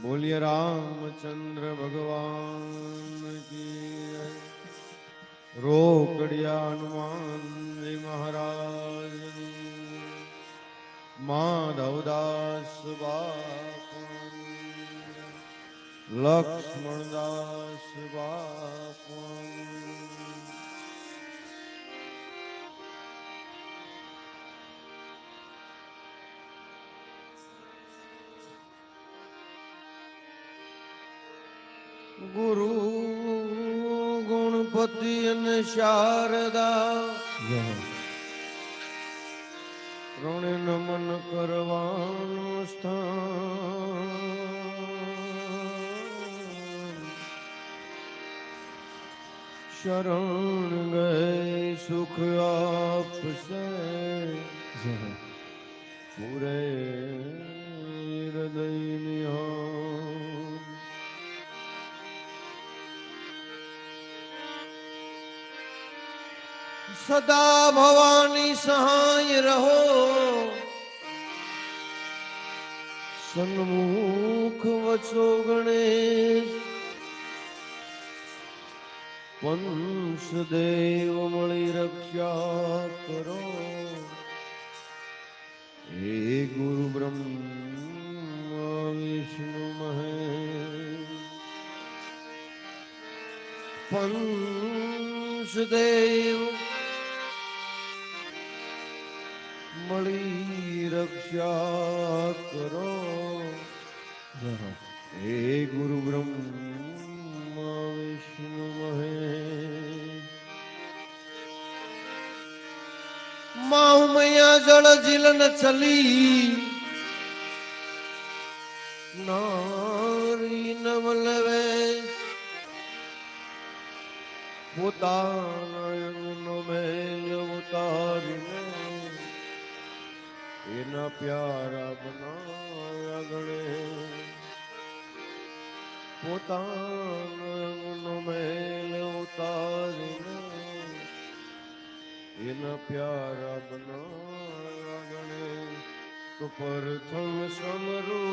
बोलिए रामचंद्र भगवान की रोकड़िया हनुमान जी महाराज माधवदास बापू लक्ष्मणदास बापू गुरु गणपति शारदा ऋण नमन करवानु स्थान शरण गए सुख आपसे पूरे हृदय निहाल सदा भवानी सहाय रहो सन्मुख वचो गणेश पंच देव मणि रक्षा करो हे गुरु ब्रह्मा विष्णु महेश पंच देव मणि रक्षा करो हे गुरु ब्रह्मा विष्णु महेश माऊ मैया जल जिलन चली नारी नमलवे પોતાના અંગનો મેલ ઉતારીને એના પ્યારા બનાવ્યા ગણે પોતાના અંગનો મેલ ઉતારીને એના પ્યારા બનાવ્યા ગણે તો પ્રથમ સમરૂ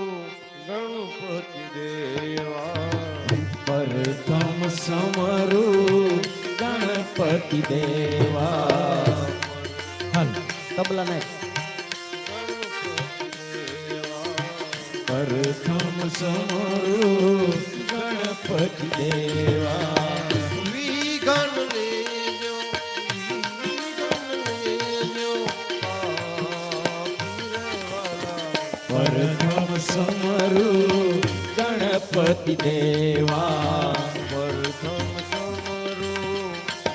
ગણપતિ દેવા प्रथम समरू गणपति देवा हल तबला नहीं प्रथम समरू ગણપતિ દેવા વિઘન લેજો પ્રથમ સમરું ગણપતિ દેવા પ્રથમ સમરું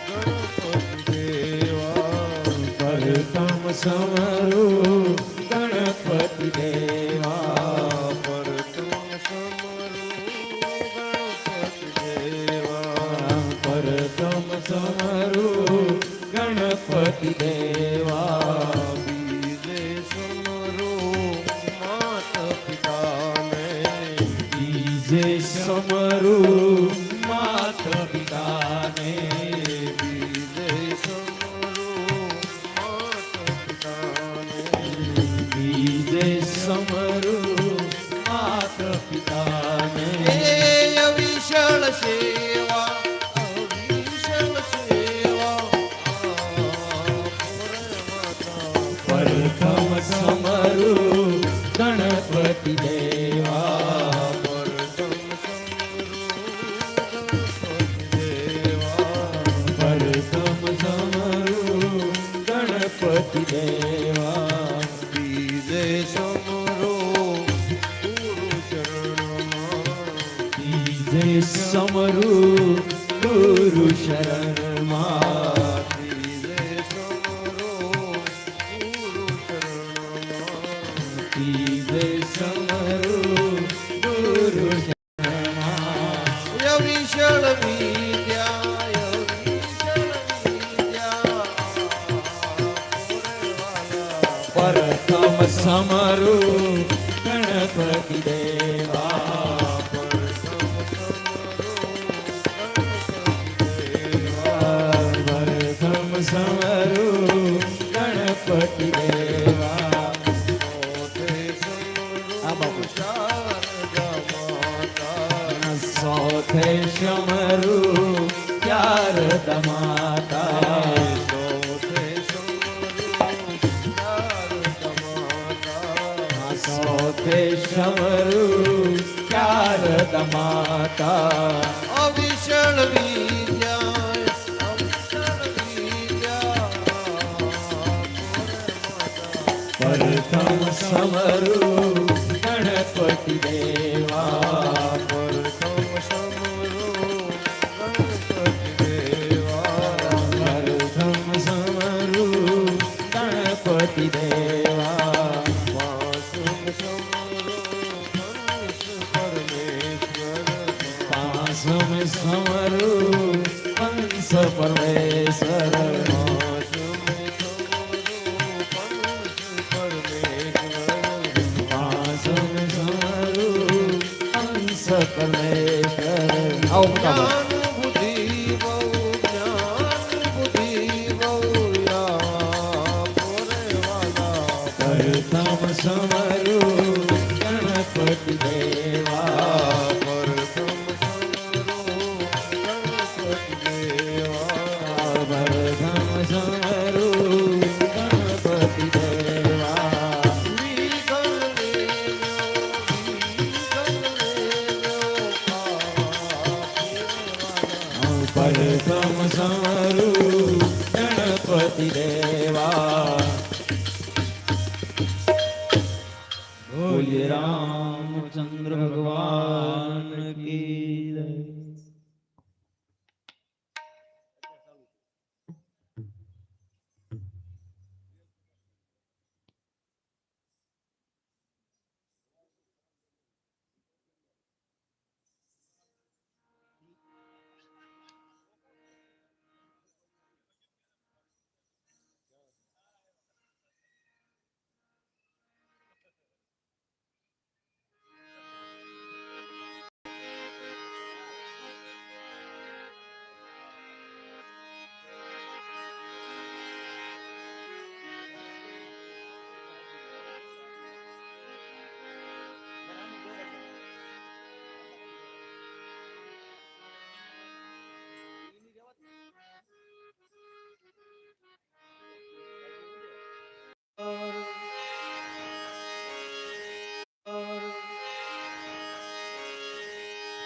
ગણપતિ દેવા પ્રથમ સમરું ગણપતિ દેવા પ્રથમ સમરું ગણપતિ દેવા પ્રથમ સમરું ગણપતિ દેવા બીજે સમરું માતા પિતાને બીજે સમરું માતા પિતાને બીજે સમરું માતા પિતાને બીજે સમરું માતા પિતાને અવિશળ સેવા અવિશળ સેવા પ્રથમ સમરું ગણપતિ દેવા પ્રથમ સમરું ગણપતિ દેવા પ્રથમ સમરું ગણપતિ દેવા બીજે સમરું ગુરુ શરણમાં બીજે સમરું ગુરુ શરણમાં બીજે સમરું ગુરુ શરણમાં બીજે સમરું ગુરુ શરણમાં અવિશળ વિદ્યા અવિશળ વિદ્યા પ્રથમ સમરું ગણપતિ દેવા પ્રથમ સમરું ગણપતિ દેવા આ બાબુ સોથે સમરું શારદા માતા સોથે સમરું શારદા માતા અવિશળ વિદ્યા અવિશળ વિદ્યા પ્રથમ સમરું ગણપતિ દેવા પ્રથમ સમરું ગણપતિ દેવા પ્રથમ સમરું ગણપતિ દેવા માસુમ સમરું પરમેશ્વર પાસમ સમરું હંસ પરમેશ્વર પાસમ સમરું હંસ પરમેશ્વર આવો મોટા પ્રથમ સમરું ગણપતિ દેવા પ્રથમ સમરું ગણપતિ દેવા પ્રથમ સમરું ગણપતિ દેવા બોલીએ રામચંદ્ર ભગવાન કી જય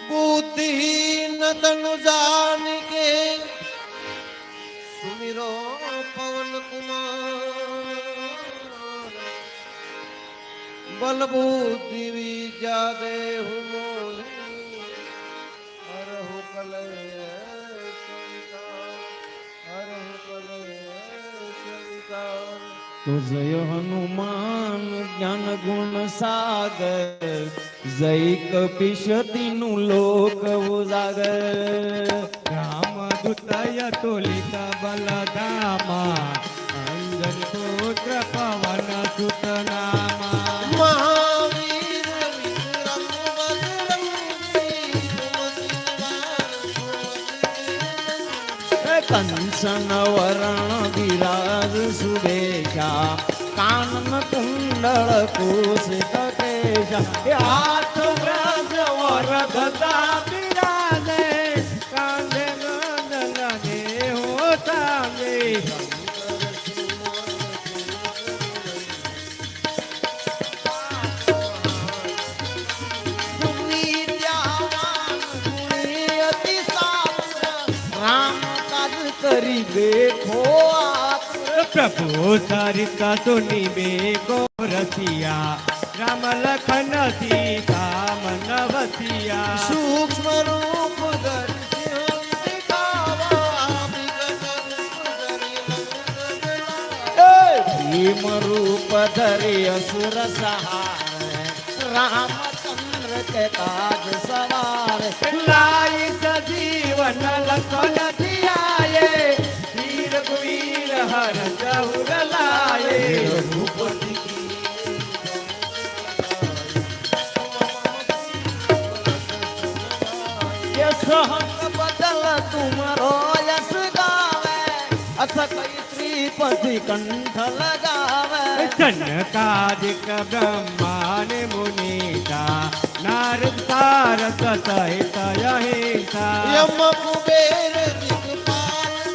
बुद्धिहीन तनु जान के सुमिरो पवन कुमार बल बुद्धि विद्या देहु मोहि हरहु कलय तो जय हनुमान ज्ञान गुण सागर जय कपीश तीनु लोक उजागर राम दूतय तुलित बलधामा अंजन पुत्र पवन सुत नामा महावीर विक्रम बजरंगी सुमति कंसन वरण विराज सुबेशा कानन कुंडल कुशित केशा हाथ व्रज वर गदा विराजे कांधे गंध लगे हो तांगे विद्यावान गुणी अति सागर राम काज करी देखो आप प्रभु सरिता सुनी बेगो रसिया राम लखन सीता मन वसिया सूक्ष्म रूप धरि दिखावा विगत रूप धरि भीम रूप धरि असुर सहार रामचंद्र के काज सवार लाई सजीवन लखन धियाए वीर कुवीर हर जहुर लाए रघुपति की यस हक बदल तुमरो यस गावे अस कई श्रीपति कंठ लगावे जनकादिक ब्रह्मांड मुनीता नारद तारक सहित अहिंसा यम कुबेर दिक्पाल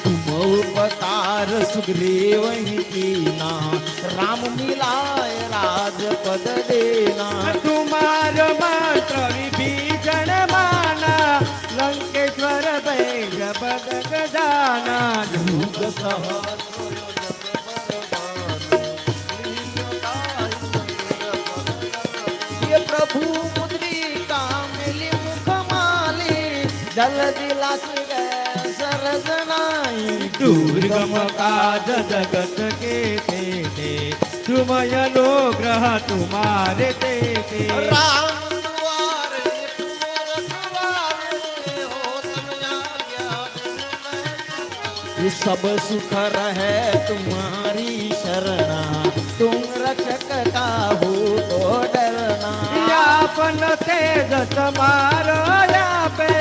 तुम उपकार सुग्रीव ही कीना राम मिलाए राजपद देना तुम्हार मंत्र विभीषण माना लंकेश्वर बैल बदक जाना युग ये प्रभु मुद्रिका मिली मुख माली जल दिलास गए सरजनाई दुर्गम काज जगत के तेते तुमय अनुग्रह तुम्हारे तेते राम द्वारे तुमर द्वारे हो तब आज्ञा ये सब सुख रहे तुम्हारी शरणा तुम रक्षक काहू तो डरना यापन तेज तुम्हारो पे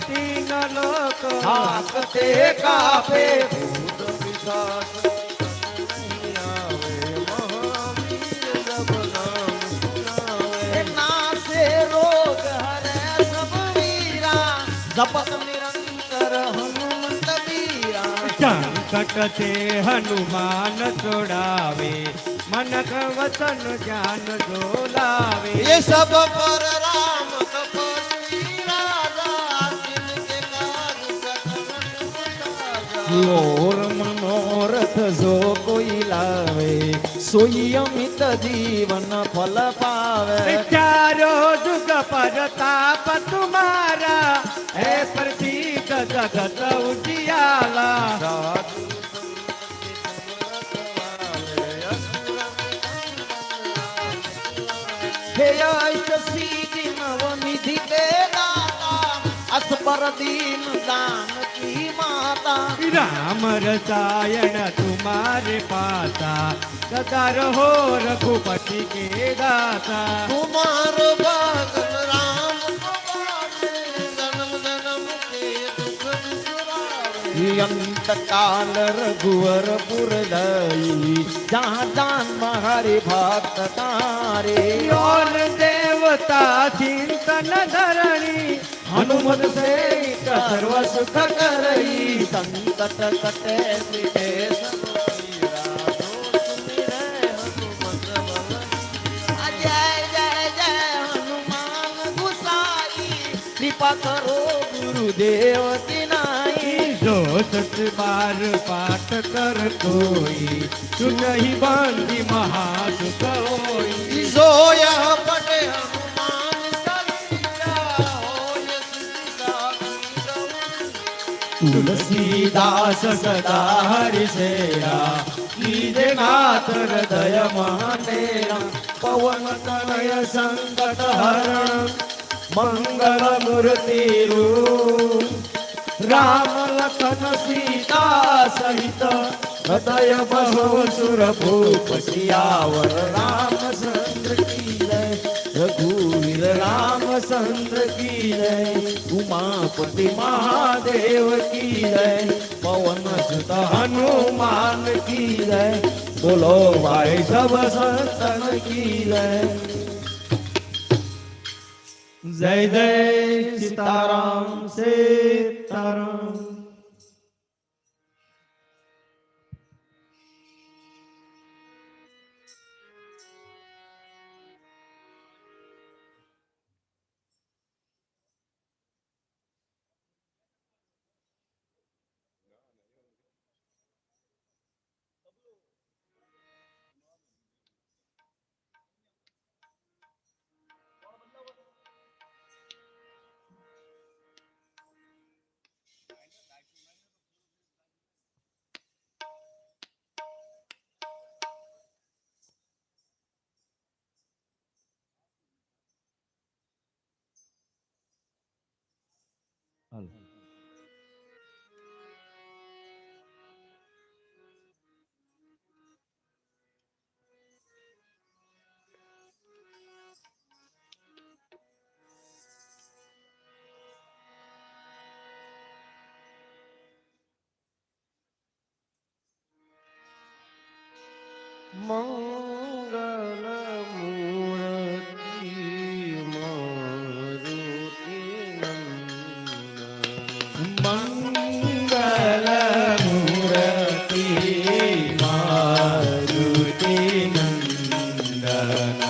तीन लोक हाकते कापे भूत पिशाच नहीं आवे महावीर जब नाम सुनावे नासे रोग हरे सब वीरा जपत निरंतर हनुमंत वीरा संकट से हनुमान छुड़ावे मन का वचन ज्ञान जो लावे ये सब पर राम तपस्वी राजा जिनके काज सकल सुख और मनोरथ जो कोई लावे सोई अमित जीवन फल पावे चारों जुग पर ताप तुम्हारा है प्रसिद्ध जगत उजियाला हे यशस्वी नवनिधि के दाता असपर दीन दान की माता राम रसायन तुम्हारे पाता सदा रहो रघुपति के दाता कुमार भगन राम को पावे, जन्म जन्म के दुख बिसरावे। अंत काल रघुवर पुर लई जहाँ जान हरि भक्त तारे और देवता चिंतन धरणी हनुमत से सर्व सुख करई संकट कटे मिटे सब पीरा। जो सुमिरै हनुमत बल कृपा करो गुरुदेव की नाही. जो सच बार पाठ करतोई सुख ही बांधी महासुख होई. जो यह पटे हनुमान चालीसा होय सीता तुलसीदास सदा हरिसेरा कीजे नाथ हृदय महातेरा. पवन तनय संकट हरण मंगल मूर्ति रूप राम लखन सीता सहित हृदय बसव सुर भूप सियावर रामचंद्र की जय. रघुवीर रामचंद्र की जय. उमापति महादेव की जय. पवन सुत हनुमान की जय. बोलो भाई सब संतन की जय. जय जय सीताराम सीताराम. મંગલ મૂર્તિ મારુતિ નંદન. મંગલ મૂર્તિ મારુતિ નંદન.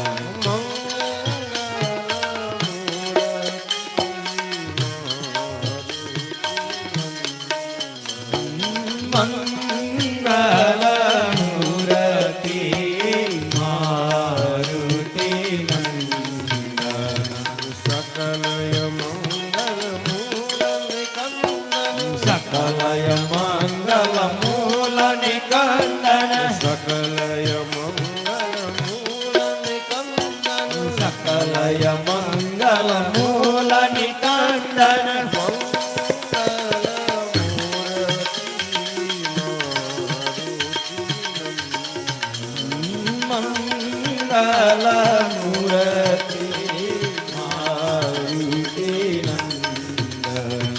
મંગલ મૂર્તિ મારુતિ નંદન. સકલય મંગલ મૂળ નિકંદન. સકલય મંગલ મૂલ નિકંદન. સકલય મંગલ મૂળ નિકંદન. સકલય મંગલ મૂલ નિકંદન. મંગલ મૂર્તિ મારુતિ નંદન.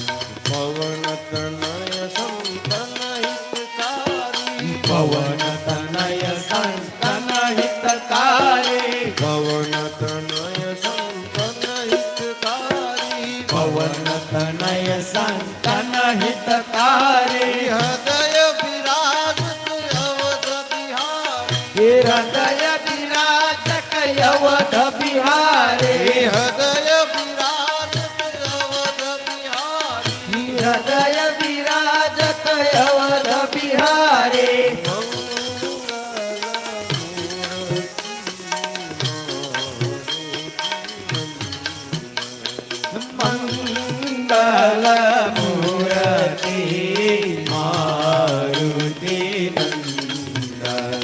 પવન તનય સંતન હિતકારી. પવન તનય સંતન હિતકારી. પવન તનય સંતન હિતકારી. પવન તનય સંતન હિતકારી. હૃદય વિરાજત અવધ બિહારી. હૃદય વિરાજક અવધ બિહારી. હૃદય વિરાજત અવધ બિહારી. હૃદય વિરાજક અવધ બિહારી. મંગલ મૂર્તિ મારુતિ નંદન.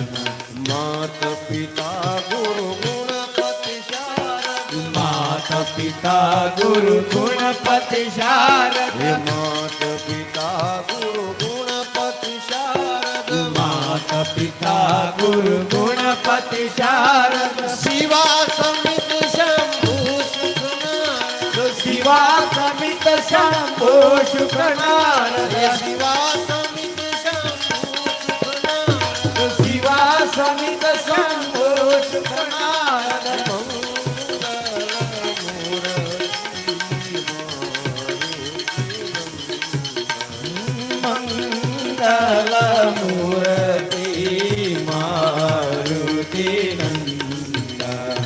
માત પિતા ગુરુ ગુણપતિ શારદ. માત પિતા ગુરુ ગુણપતિ શારદ. માત પિતા ગુરુ ગુણપતિ શારદ. માત પિતા ગુરુ ગુણપતિ શારદ. શિવા સમિત શંભુ સુખનાથ. શિવા સમિત શંભો શુકનારદ. શિવા સમિત શંભુ સુખનાથ. શિવા સમિત શંભો શુકનારદ. મંગલ મૂર્તિ મારુતિ નંદન.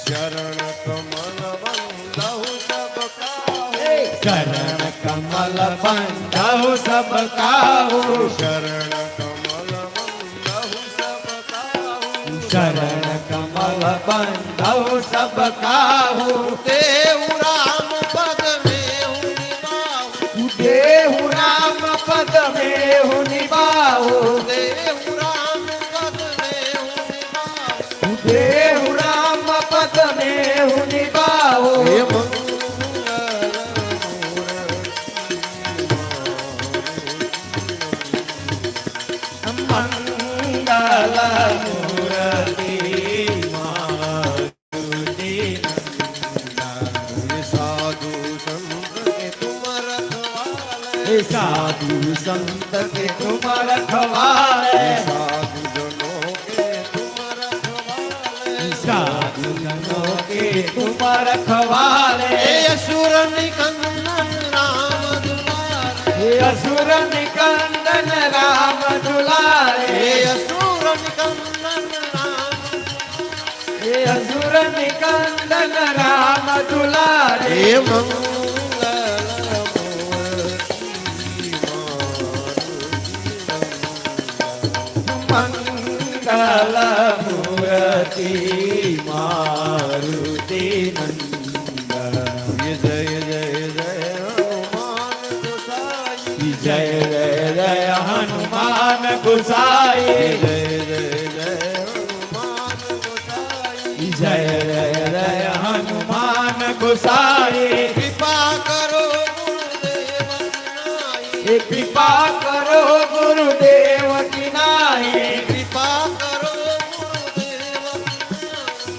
શરણ કમલ વંદહુ સબ કાહુ. बंधु सब काहू शरण कमल बंधु सब काहू शरण कमल बंधु सब काहू देव राम पद में हूँ निभाऊ देहु राम पद में हूँ निभाऊ देव राम पद में हूँ निभाऊ देहु राम पद में हूँ निभाऊ हे मंगल मूर्ति मारुति साधु संत के तुम रखवाले हे साधु संत के तुम रखवाले साधु जनों के तुम रखवाले साधु जनों के तुम रखवाले हे असुर निकंदन राम दुलारे हे असुर निकंदन राम दुलारे हे असुर निकंदन राम हे असुर निकंदन राम दुलारे हे मंगल मंगल मूर्ति मारुति नंदन जय जय जय हनुमान गोसाई जय जय जय हनुमान गोसाई जय जय जय हनुमान गोसाई जय जय जय हनुमान गोसाई कृपा करो गुरुदेव नाई हे कृपा करो गुरुदेव की नाई कृपा करो गुरुदेव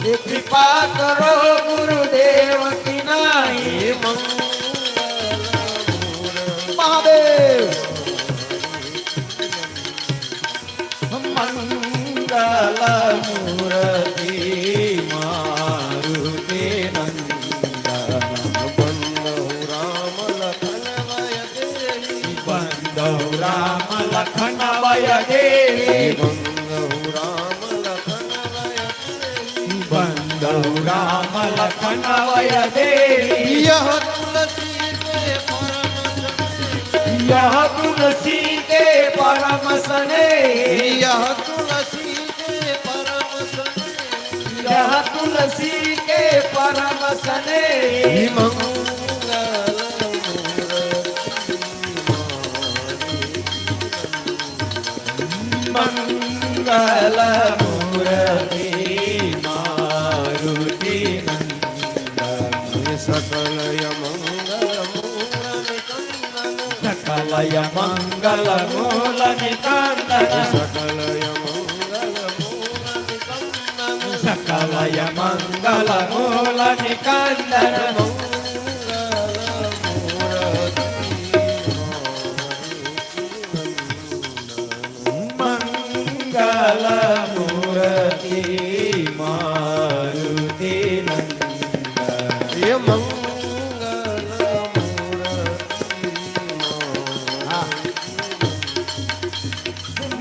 हे कृपा करो गुरुदेव की नाई हे मंगल महादेव मंगल मूर्ति मारुति नंदन बंदौ राम लखन वय देवी बंदौ राम लखन वय देवी बंदौ राम लखन वय देवी बंदौ राम लखन वय देवी यह तुलसी के परम सने यह तुलसी के परम सने यह तुलसी के परम सने यह तुलसी के परम सने मंगल मंगल मूर्ति मारुति नंदन सकल मंगल मूल निकंदन सकलय मंगल मूल निकंदन सकल मंगल मूल निकंदन सकलय मंगल मूल निकंदन मंगल मूर्ति मारुति नंदन ये मंगल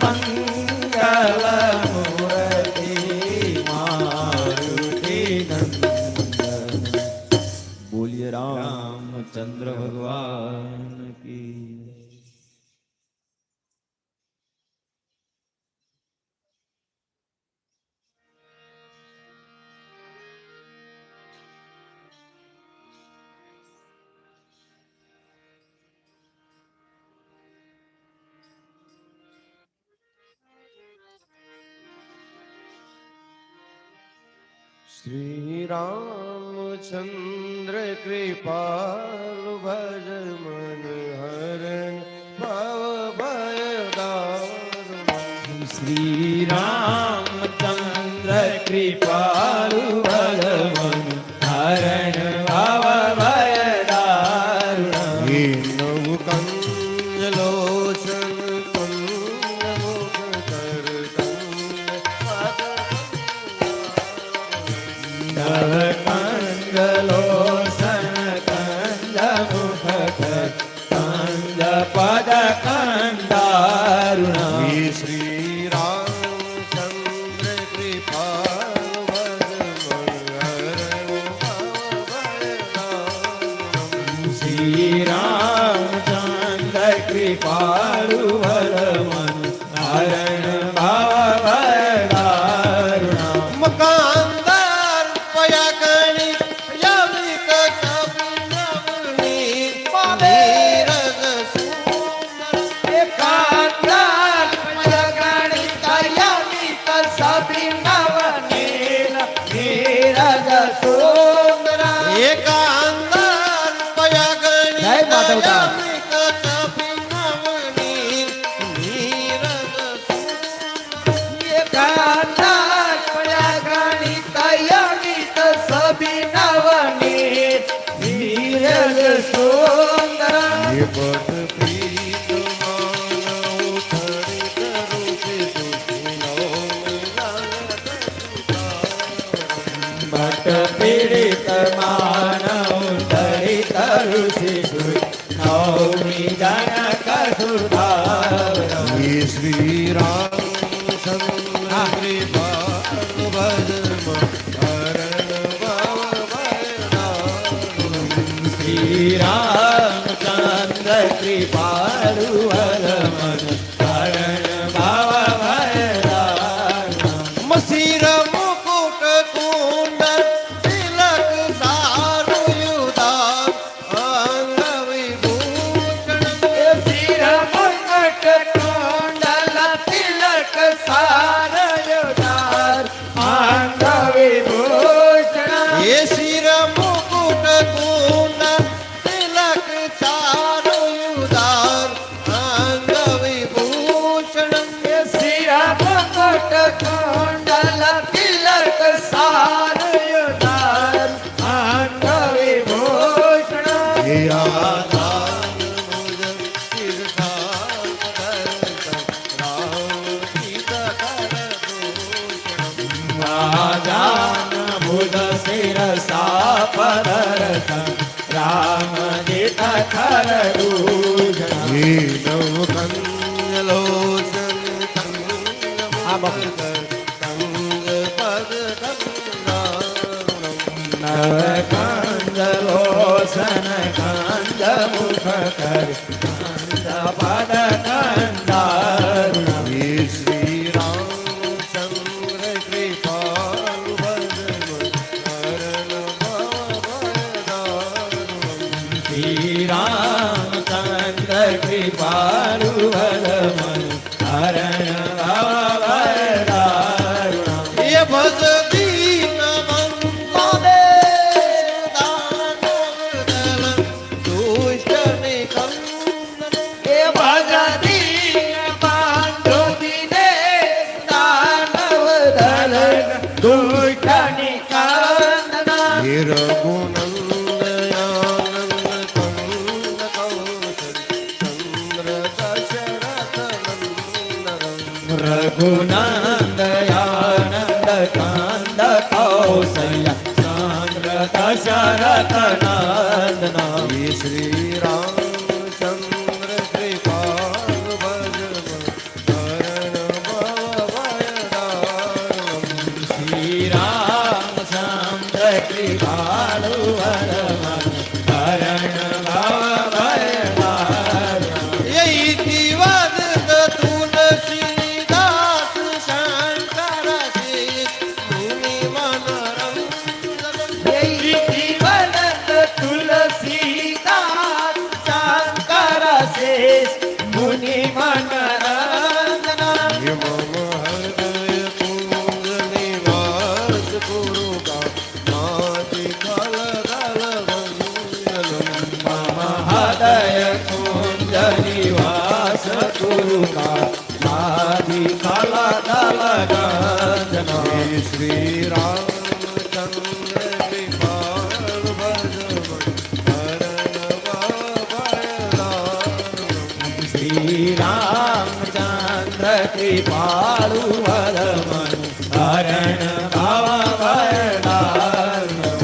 मंगल मूर्ति मारुति नंदन बोलिए रामचंद्र भगवान की श्री रामचंद्र कृपालु भज मन हरण भव भय दारुण श्री रामचंद्र कृपालु भगवन हरण भव भय दारुण हे नव कंज लोचन कंद मुख कर नव कंदलोसन कंद मुख कंद पद कंदारुण श्री रामचंद्र कृपालु કૃપાળુ વરમન હરણ ભાવ ભરદારુણા મકાનદાર પયા ગણી યામિક કપિનવની નીરજ સુંદર એકાંતર ગણિત યમિત સબિનવનીલ નીરજ સુંદરા એકાંદાર પયા ગણી જય માધવતા. યામિક કપિનવની નીરજ એકાંતર ગણિત યમિત સબિનવનીલ નીરજ સુંદરા ये बद प्रीत मानव थड़ित रूपे दुखिनो ભટ્ટ પીડિત માનવ તરિત ઋષિ નવમી જનક સુધાર ये श्री राम चंद्र कृपा भजम हरण भव भयदारुणम्। શ્રી રામચંદ્ર કૃપાળુ વરમન હરણ ભાવ ભયદારુણા મસીર મુકુટ કુંડલ તિલક સારુયુદાર અંગ વિભૂષણ શિર મુકટ કુંડલ તિલક સારયુધાર અંગ વિભૂષણ ये सिर मुकुट कूंडल तिलक चारुयुदार अंग विभूषण શિર મુકટ કુંડલ તિલક સારયુધાર અંગ વિભૂષણ ये आधार मुझ सिरधार दर्शन राम सीत कर दूषण રાજાન બુધ શિરસા પદરથ રામ જીત ખર દૂષણ ये नव कंजलोचन આ બાપુ. कंग पद कंगारुणम्। નવ કંદલોસન કંદ મુખ કર કંદ પદ કંદારુણ ये श्री रामचंद्र कृपालु भजम हरण भव भयदारुणम्। શ્રી રામચંદ્ર કૃપાળુ વરમન હરણ ભવ ભયદારુણ ये भज दीन बंधु दानव दल दुष्ट निकंदन એ ભગતી બાંધો દિને દાનવ દલ દુષ્ટ નિકંદના हे रघुनंदयानंद कंद कौशल चंद्र दशरथ नंदन રઘુનંદયાનંદ કાંદ કૌશલ્ય ચંદ્ર દશરથ નંદના ये श्री रामचंद्र कृपालु भजम हरण भव भयदारुणम्। શ્રી રામચંદ્ર કૃપાળુ વરમન હરણ ભવ ભયદારુણ यही दिवस तुलसीदास शंकर जी मुनि मनोरंजन જીવનત તુલસીદાસ શંકર શેષ મુનિ મનરંજન ये मम हृदय कुंज निवास गुरु का नाति कल दल भंजनम। મમ હૃદય કુંજ નિવાસ ગુરુ કા આદિ કલા દલ ગંજન हे श्री रामचंद्र कृपालु भजम हरण भव भयदारुणम्। શ્રી રામચંદ્ર કૃપાળુ વરમન હરણ ભાવ ભયદારુણ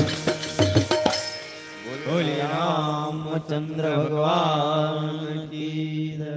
બોલી રામચંદ્ર ભગવાન કી જય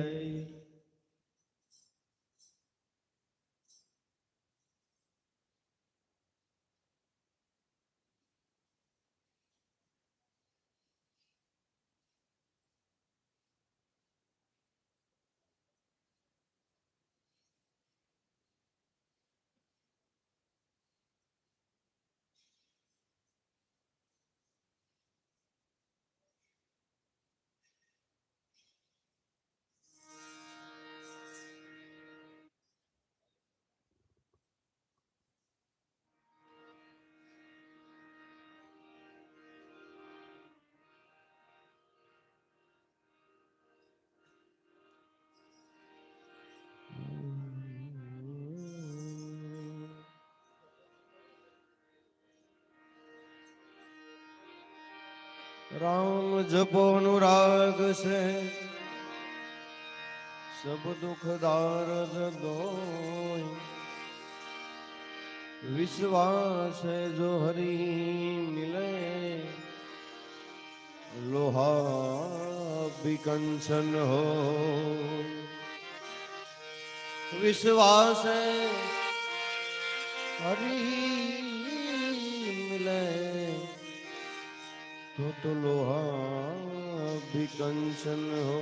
राम जपो अनुराग से सब दुख दारद दोय विश्वास है जो हरि मिले लोहा विकंचन हो विश्वास है हरि मिले तो लोहा विकंचन हो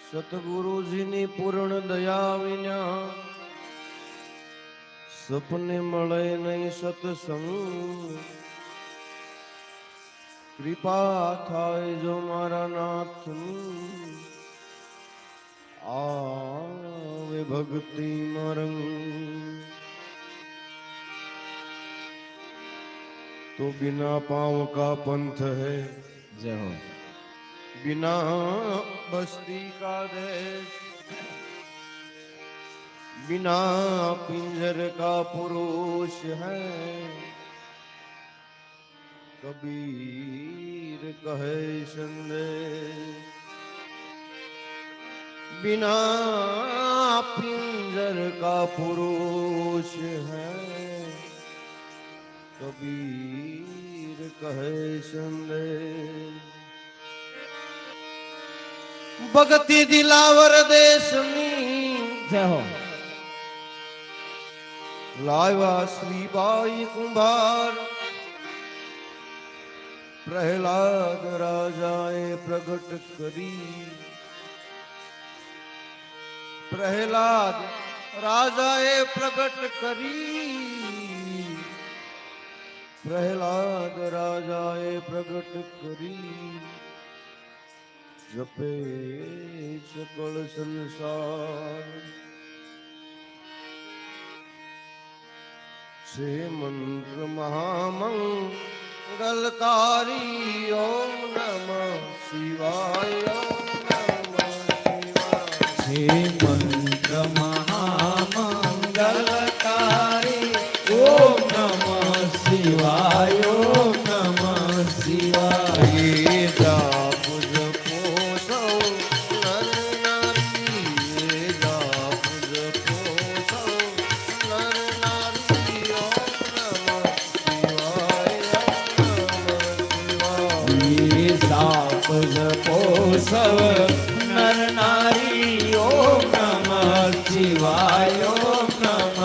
સતગુરુજીની પૂર્ણ દયા વિના સપને મળે નહીં સત્સંગ કૃપા થાય જો મારા નાથની આવે ભક્તિ મરંગ તો બિના પાँव का पंथ है જય હો बिना बस्ती का देश बिना पिंजर का पुरुष है कबीर कहे संदेश बिना पिंजर का पुरुष है कबीर कहे संदेश भक्ति दिलावर देशनी જય હો लावा श्रीबाई कुंभार प्रहलाद राजाए प्रगट करी प्रहलाद राजाए प्रगट करी प्रहलाद राजाए प्रगट करी जपे सकल संसार से मंत्र महामंगलकारी ओम नमः शिवाय ओम नमः शिवाय હે મંત્ર મહામંગલકારી ઓમ નમઃ શિવાય ઓમ નમઃ શિવાય ये जाप जपो सौ नर नारी ये जाप जपो सौ नर नारी ओम नमः शिवाय ये સાપ જપો સવ નર નારી ઓમ નમઃ શિવાય ઓમ નમઃ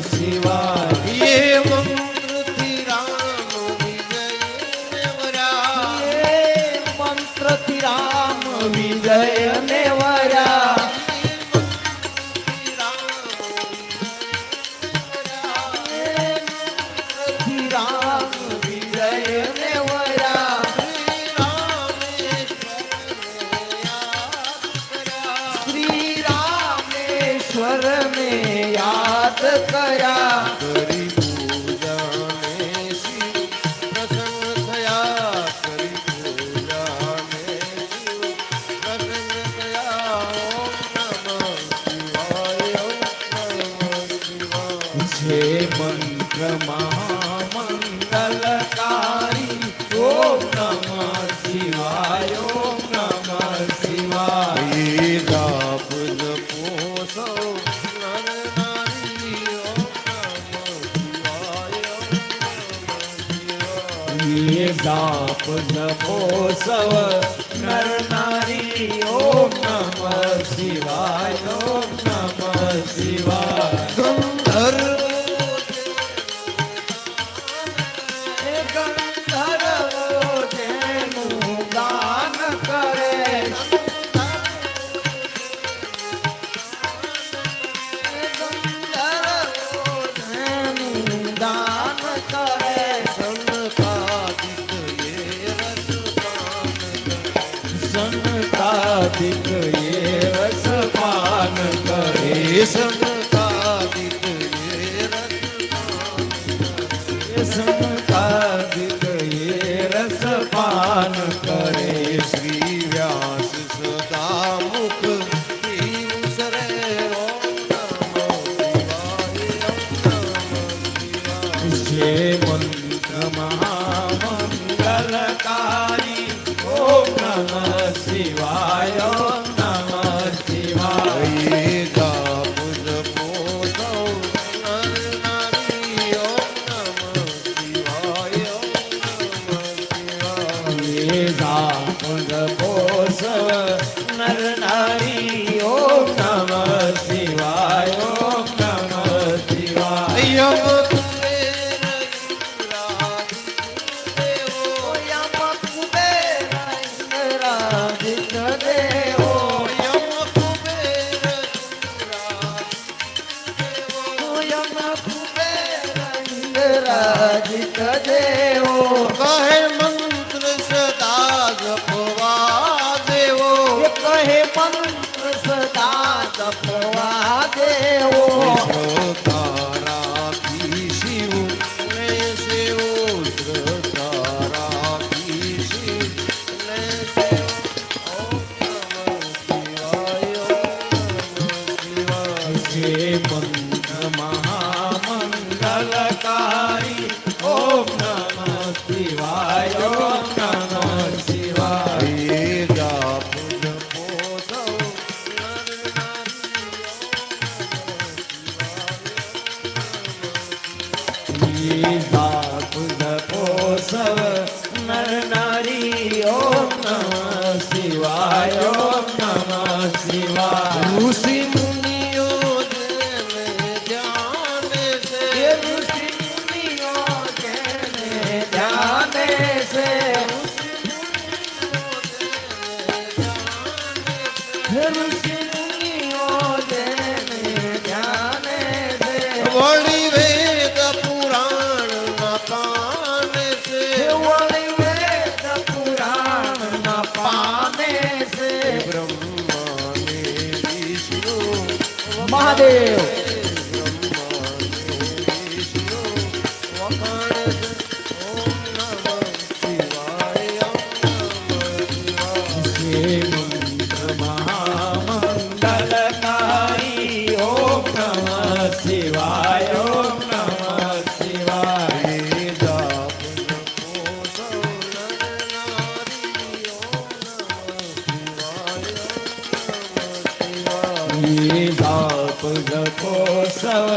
શિવાય ये मंत्र थी राम विजय नेवरा ये મંત્રથી રામ વિજય ને વરા મંત્રથી રામ વિજય ને વરા શ્રી રામેશ્વર ને યાદ કર્યા કરી પૂજા ને શિવ પ્રસન્ન થયા કરી પૂજા ને શિવ પ્રસન્ન થયા ઓમ નમઃ શિવાય ઓમ નમઃ શિવાય છે મંત્ર મહામંગલકારી ઓમ નમઃ શિવાય ઓમ નમઃ શિવાય ये जाप जपो सौ नर नारी ओम नमः शिवाय ओम नमः शिवाय ये जाप जपो सव नर नारी ओम नमः शिवाय ओम नमः शिवाय गंधर्व એ ગંધર્વો જેનું ગાન કરે એ ગંધર્વો જેનું દાન કરે संतादिक ये रस पान સંતાદિક એ રસ પાન કરે संतादिक ये છે મંત્ર મહામંગલકારી ઓમ નમઃ શિવાય ઓમ નમઃ શિવાય એ જાપ જપો સૌ નર નારી ઓમ નમઃ શિવાય ઓમ નમઃ શિવાય એ જાપ જપો સવ નર નારી ઓમ નમઃ શિવાય ઓમ નમઃ શિવાય યમ કુબેર ઇન્દ્રાદિ દેવો યમ કુબેર ઇન્દ્રાદિત્ય દેવો યમ કુબેર ઇન્દ્રાદિ દેવો યમ કુબેર ઇન્દ્રાદિત્ય દેવો કહે મંત્ર સદા જપવા દેવો એ કહે મંત્ર સદા જપવા દેવો શ્રદ્ધારાથી શિવ ને સેવો શ્રદ્ધારાથી શિવ ને સેવો ઓમ નમઃ શિવાય ઓમ નમઃ શિવાય જે મંત્ર મહામંગલકારી ઓમ નમઃ શિવાય ઓમ નમઃ શિવાય એ જાપ જપો સૌ નર નારી એ જાપ જપો સવ નર નારી ઓમ નમઃ શિવાય ઓમ નમઃ શિવાય ઋષિ મુનિઓ જેને જાણે છે એ ઋષિ મુનિઓ જેને જાણે છે ઋષિ મુનિઓ જેને જાણે છે વળી વેદ પુરાણ ના પાને છે વળી વેદ પુરાણ ના પામે છે બ્રહ્માને વિષ્ણુ મહાદેવ વિષ્ણુ વખાણે છે ઓમ નમઃ શિવાય ઓમ નમઃ શિવાય જે મંત્ર મહામંગલકારી ઓમ નમઃ શિવાય ઓમ નમઃ શિવાય એ જાપ જપો સૌ નર નારી ઓમ નમઃ શિવાય ઓમ નમઃ શિવાય એ જાપ જપો સવ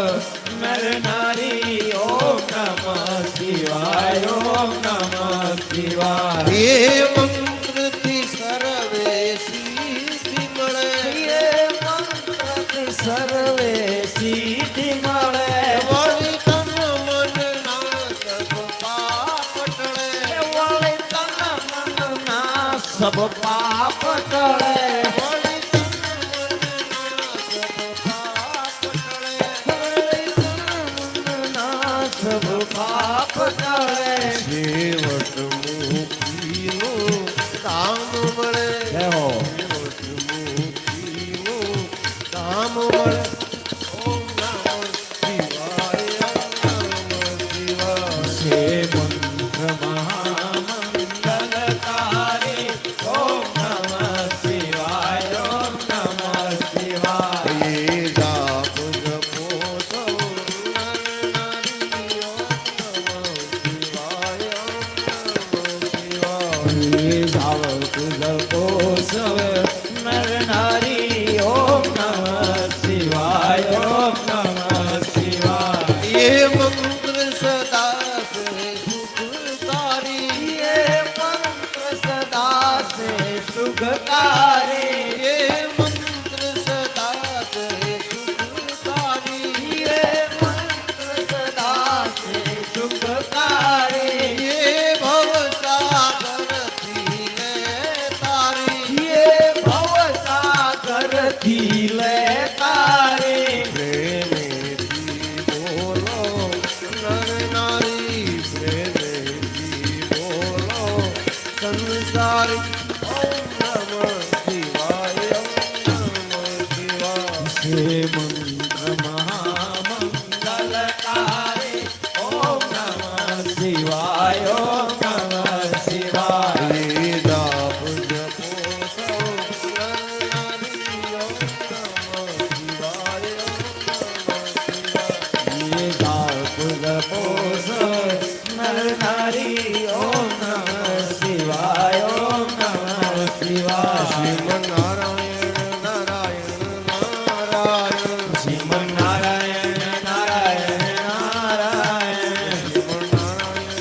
નર નારી ઓમ નમઃ શિવાય ઓમ નમઃ શિવાય એ મંત્રથી સર્વે સિદ્ધિ મળે એ મંત્રથી સર્વે સિદ્ધિ મળે વળી તન મનના સબ પાપ ટળે વળી તન મનના સબ પાપ ટળે વળી તન મનના સબ પાપ ટળે સબ પાપ ટળે છેવટ મુક્તિનું કામ મળે જય હો છેવટ મુક્તિનું કામ મળે ઓમ નમઃ શિવાય ઓમ નમઃ શિવાય છે મંત્ર મહામંગલકારી ઓમ નમઃ શિવાય ઓમ નમઃ શિવાય એ જાપ જપો સૌ નર નારી ઓમ નમઃ શિવાય ઓમ નમઃ શિવાય એ જાવક જપો સવ નર નારી ઓમ નમઃ શિવાય ઓમ નમઃ શિવાય એ મંત્ર સદા સે સુખકારી એ મંત્ર સદા સે સુખકારી એ મંત્ર સદા સે સુખકારી એ મંત્ર સદા સે સુખકારી એ ભવ સાગરથી લે તારી એ ભવ સાગરથી લે તારી પ્રેમેથી બોલો નર નારી પ્રેમેથી બોલો સંસારી ઓમ નમઃ શિવાય ઓમ નમઃ શિવાય છે મંત્ર મહામંગલકારી ઓમ નમઃ શિવાય ઓમ નમઃ શિવાય એ જાપ જપો સૌ નર નારી ઓમ નમઃ શિવાય ઓમ નમઃ શિવાય એ જાપ જપો સવ નર નારી ઓમ નમઃ શિવાય ઓમ નમઃ શિવાય શ્રીમન્નારાયણ નારાયણ નારાયણ શ્રીમન્નારાયણ નારાયણ નારાયણ શ્રીમન્નારાયણ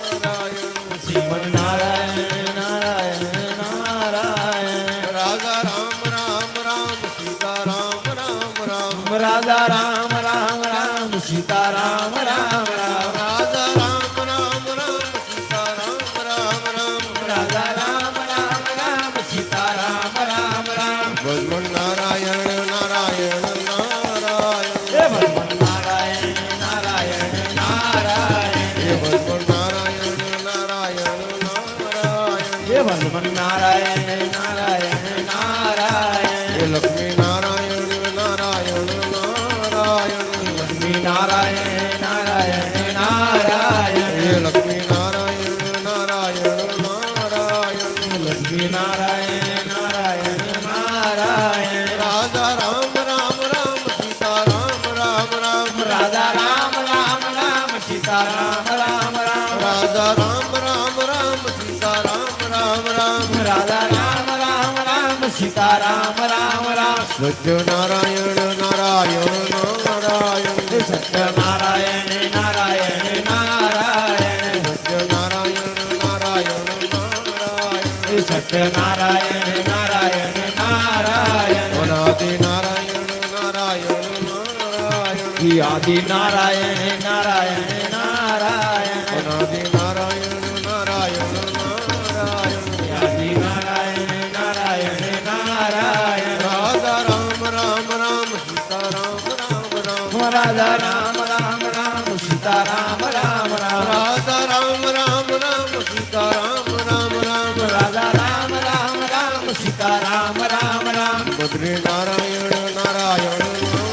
નારાયણ શ્રીમન્નારાયણ નારાયણ નારાયણ રાજા રામ રામ રામ સીતા રામ રામ રામ રાધા રામ રામ રામ સીતા રામ રામ રામ રાજા રામ રામ રામ સીતા રામ રામ રામ રાધા રામ રામ રામ સીતા રામ રામ રામ ભગવાન નારાયણ નારાયણ નારાયણ હે ભગવાન નારાયણ નારાયણ નારાયણ હે ભગવાન નારાયણ નારાયણ નારાયણ હે ભગવાન નારાયણ નારાયણ નારાયણ હે લક્ષ્મી નારાયણ નારાયણ નારાયણ લક્ષ્મી નારાયણ નારાયણ નારાયણ હે લક્ષ્મી નારાયણ નારાયણ નારાયણ લક્ષ્મી નારાયણ નારાયણ નારાયણ રાજા રામ રામ રામ સીતા રામ રામ રામ રાધા રામ રામ રામ સીતા રામ રામ રામ રાજા રામ રામ રામ સીતા રામ રામ રામ રાધા રામ રામ રામ સીતા રામ રામ રામ સત્ય નારાયણ નારાયણ નારાયણ સત્ય નારાયણ નારાયણ નારાયણ સત્ય નારાયણ નારાયણ નારાયણ સત્ય નારાયણ નારાયણ નારાયણ અનાદિ નારાયણ નારાયણ નારાયણ આદિ નારાયણ નારાયણ નારાયણ અનાદિ નારાયણ નારાયણ નારાયણ આદિ નારાયણ નારાયણ નારાયણ રાધા રામ રામ રામ સીતા રામ રામ રામ રાધા રામ રામ રામ સીતા રામ રામ રામ રાધા રામ રામ રામ સીતા રામ રામ રામ રાધા રામ રામ રામ સીતા રામ રામ રામ બદ્રી નારાયણ નારાયણ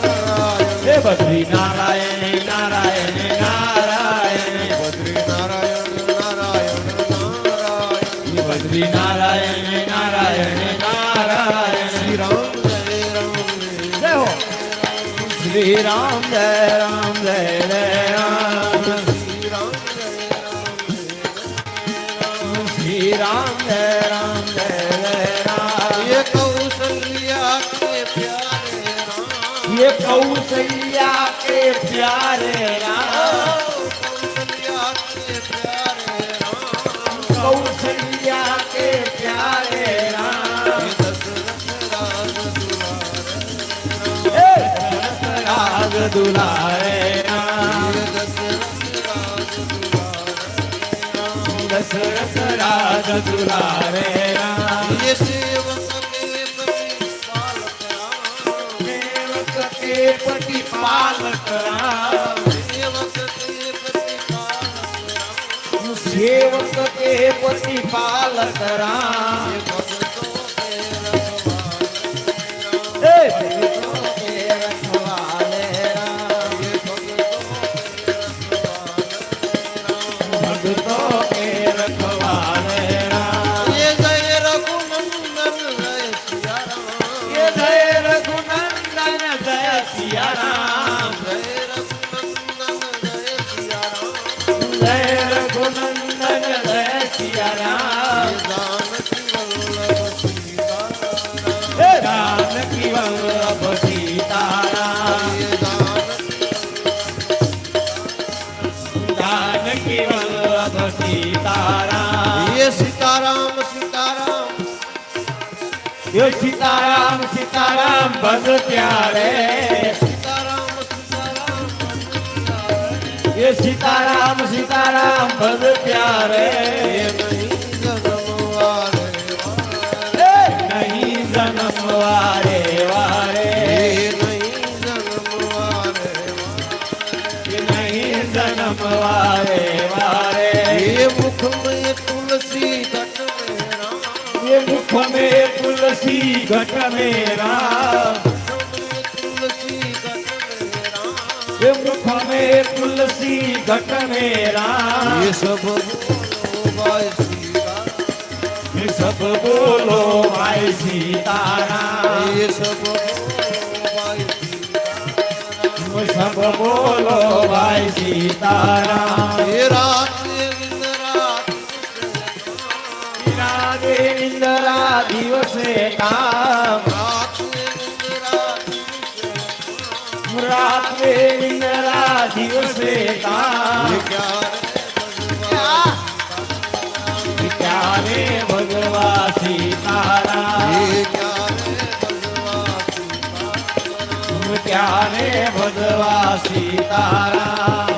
નારાયણ હે બદ્રી નારાયણ નારાયણ નારાયણ બદ્રી નારાયણ નારાયણ નારાયણ બદ્રી નારાયણ નારાયણ નારાયણ શ્રી રામ જય રામ જય હો શ્રી રામ જય રામ જય જય રામ શ્રી રામ જય રામ શ્રી રામ જય રામ જય જય રામ ये कौशल्या के प्यारे राम ये कौशल्या के प्यारे राम कौशल्या के प्यारे राम कौशल्या के प्यारे राम ये दशरथ राज दुलारे राम राग दुलारे राम ये दशरथ राज दुलारे राम दशरथ राज दुलारे राम ये सेवक के पति पालक राम सेवक के पति पालक राम सेवक के पति पालक राम सेवक के पति पालक राम ये भक्तों के रखवाले राम हे भक्तों के रखवाले राम ये भक्तों के रखवाले राम भक्तों के रखवाले राम ये जय रघुनंदन जय सिया राम ये जय रघुनंदन जय सिया राम जय रघुनंदन जय सिया राम जय रघुनंदन जय सिया राम ये जानकी वल्लभ सीता राम हे जानकी वल्लभ सीताराम ये सीताराम सीताराम ये सीताराम सीताराम बद प्यारे सीताराम सीताराम ये सीताराम सीताराम बद प्यारे ये नहीं जन्म वारे नहीं जन्म वारे वारे ये मुख में तुलसी घट मेरा ये मुख में तुलसी घट मेरा तुलसी घट मेरा ये मुख में तुलसी घट मेरा ये सब भाई सीता ये सब बोलो भाई सीताराम ये सब भाई सीता સબ બોલો ભાઈ સીતારામ. હે રાત્રે નિંદ્રા રાગે નિંદરા દિવસે કામ. રાત્રે નિંદરા દિવસે કામ. ક્યારે ભગવા સીતારામ. ક્યારે ભગવા સીતારામ.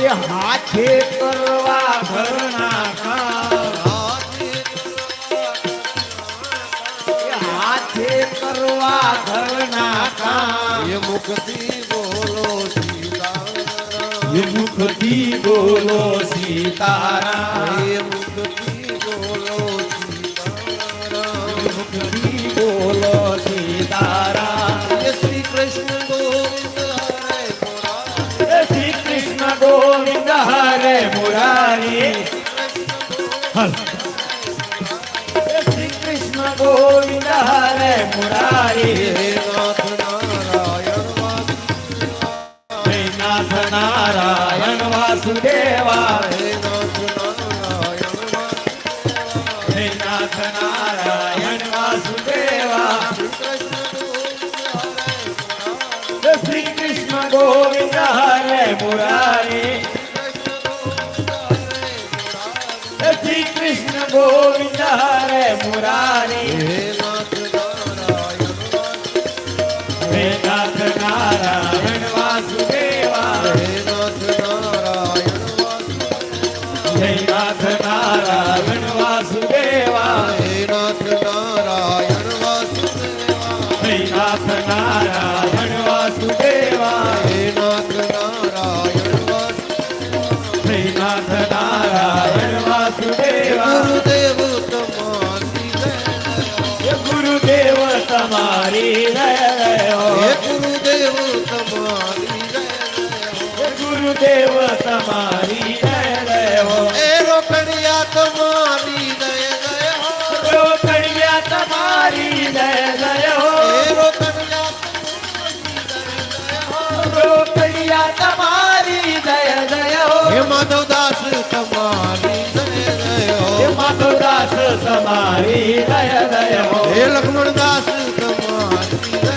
એ હાથે કરવા ઘરના કામ. એ હાથે કરવા ઘરના કામ. મુક્તિ બોલો સીતારામ. એ મુખથી બોલો સીતારામ. હે મુક્તિ બોલો સીતારામ. મુખથી બોલો સીતારામ. હે શ્રી કૃષ્ણ ગોવિંદ હરે મુરારી. એ શ્રી કૃષ્ણ ગોવિંદ હરે મુરારી. હલ. એ શ્રી કૃષ્ણ ગોવિંદ હરે મુરારી. હે નાથ નારાયણ વાસુદેવા. હે નાથ નારાયણ વાસુદેવા. હે નાથ નારાયણ વાસુદેવા. હે નાથ નારાયણ વાસુદેવા. શ્રી કૃષ્ણ ગોવિંદ હરે મુરારી. શ્રી કૃષ્ણ ગોવિંદ હરે મુરારી. હે નાથ નારાયણ વાસુદેવા. હે નાથ નારાયણ વાસુદેવા. હે નાથ નારાયણ વાસુદેવા. હે નાથ નારાયણ વાસુદેવા. હે નાથ નારાયણ વાસુદેવા. હે નાથ નારાયણ વાસુદેવા. હે નાથ નારાયણ વાસુદેવા. હે નાથ નારાયણ વાસુદેવા. ગુરુદેવ તમારી જય જય હો. એ ગુરુદેવ તમારી જય જય હો. હે ગુરુદેવ તમારી જય જય હો. એ ગુરુદેવ તમારી જય જય હો. એ રોકડિયા તમારી જય જય હો. રોકડિયા તમારી જય જય હો. એ રોકડિયા તમારી જય જય હો. રોકડિયા તમારી જય જય હો. હે માધવદાસ તમારી જય જય હો. હે માધવદાસ તમારી જય જય હો. હે લક્ષ્મણદાસ તમારી જય.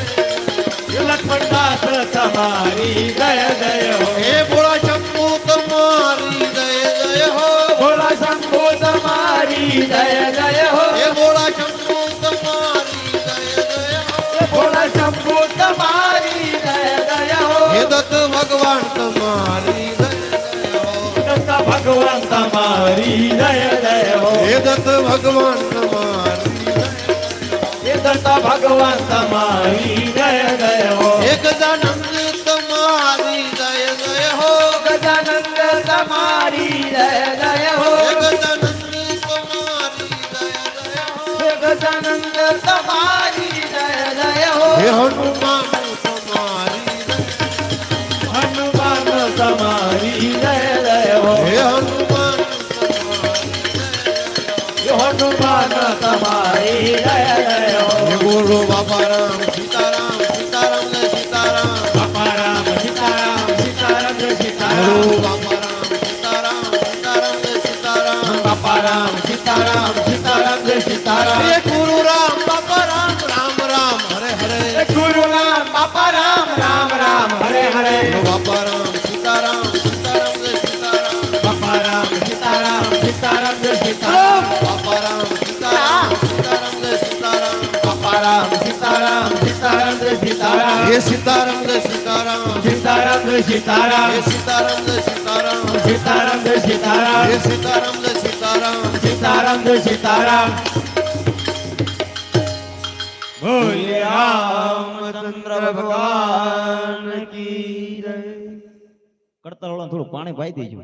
હે લક્ષ્મણદાસ તમારી જય જય હો. હે ભોળા શંભુ તમારી જય જય હો. ભોળા શંભુ તમારી જય જય હો. હે ભોળા શંભુ તમારી જય જય હો. હે ભોળા શંભુ તમારી જય જય હો. હે દત્ત ભગવાન તમારી જય જય હો. દત્ત ભગવાન તમારી જય જય હો. હે દત્ત ભગવાન તમારી જય. હે દત્ત ભગવાન તમારી જય જય હો. હે ગજાનંદ તમારી જય જય હો. ગજાનંદ તમારી જય જય હો. હે ગજાનંદ તમારી જય જય હો. હે ગજાનંદ તમારી જય જય હો. હે હનુમાન તમારી જય. હનુમાન તમારી જય જય હો. હે હનુમાન હનુમાન તમારી જય જય હો. હે બોલો બાપા રામ સીતારામ સીતારામ જય સીતારામ. બાપા રામ સીતારામ સીતારામ જય બોલો સીતારામ. બાપા રામ સીતારામ સીતારામ જય સીતારામ. બાપા રામ સીતારામ સીતારામ જય સીતારામ. હે ગુરુ રામ બાપા રામ રામ રામ હરે હરે. ગુરુ રામ બાપા રામ રામ રામ હરે હરે. બોલો બાપા રામ સીતારામ સીતારામ જય સીતારામ. બાપા રામ સીતારામ સીતારામ જય સીતારામ. બાપા રામ સીતારામ સીતારામ જય સીતારામ. બાપા રામ સીતારામ સીતારામ જય સીતારામ. હે સીતારામ જય સીતારામ. સીતારામ જય સીતારામ. હે સીતારામ જય સીતારામ. સીતારામ જય સીતારામ. હે સીતારામ જય સીતારામ. સીતારામ જય સીતારામ. બોલે રામચંદ્ર ભગવાન કી જય. કરતા થોડું પાણી પાઈ દેજો.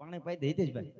પાણી પાઈ દઈ દેજ ભાઈ.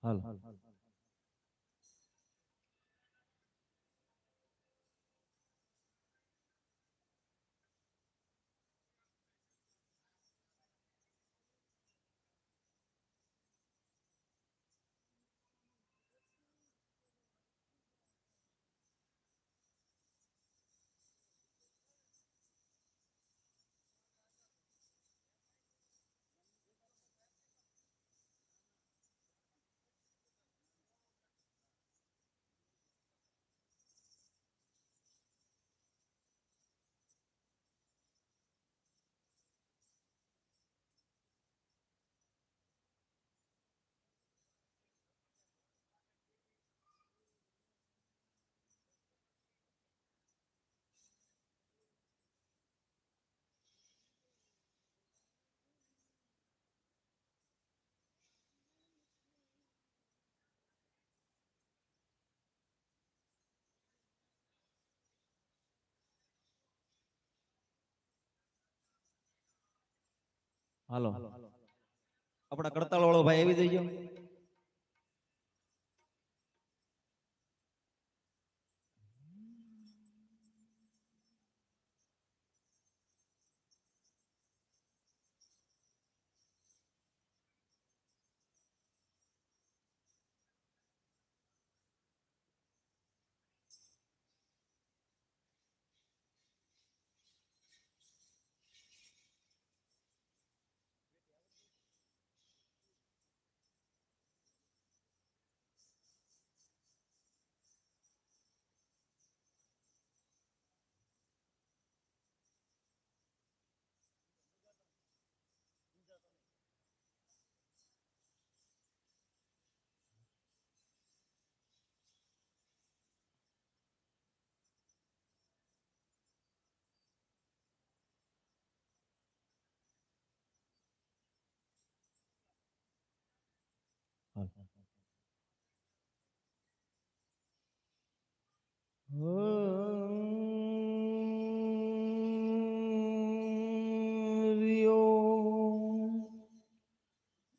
હાલ હાલો આપણા કડતાળ વાળો ભાઈ આવી જજો.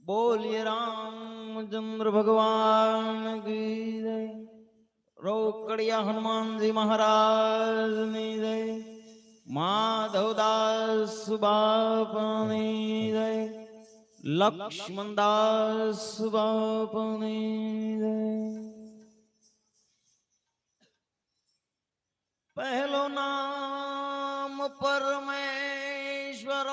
બોલીએ રામચંદ્ર ભગવાન કી જય. રોકડિયા હનુમાનજી મહારાજની જય. માધવદાસ બાપાની જય. લક્ષ્મણદાસ બાપાની જય. પહેલો નામ પરમેશ્વર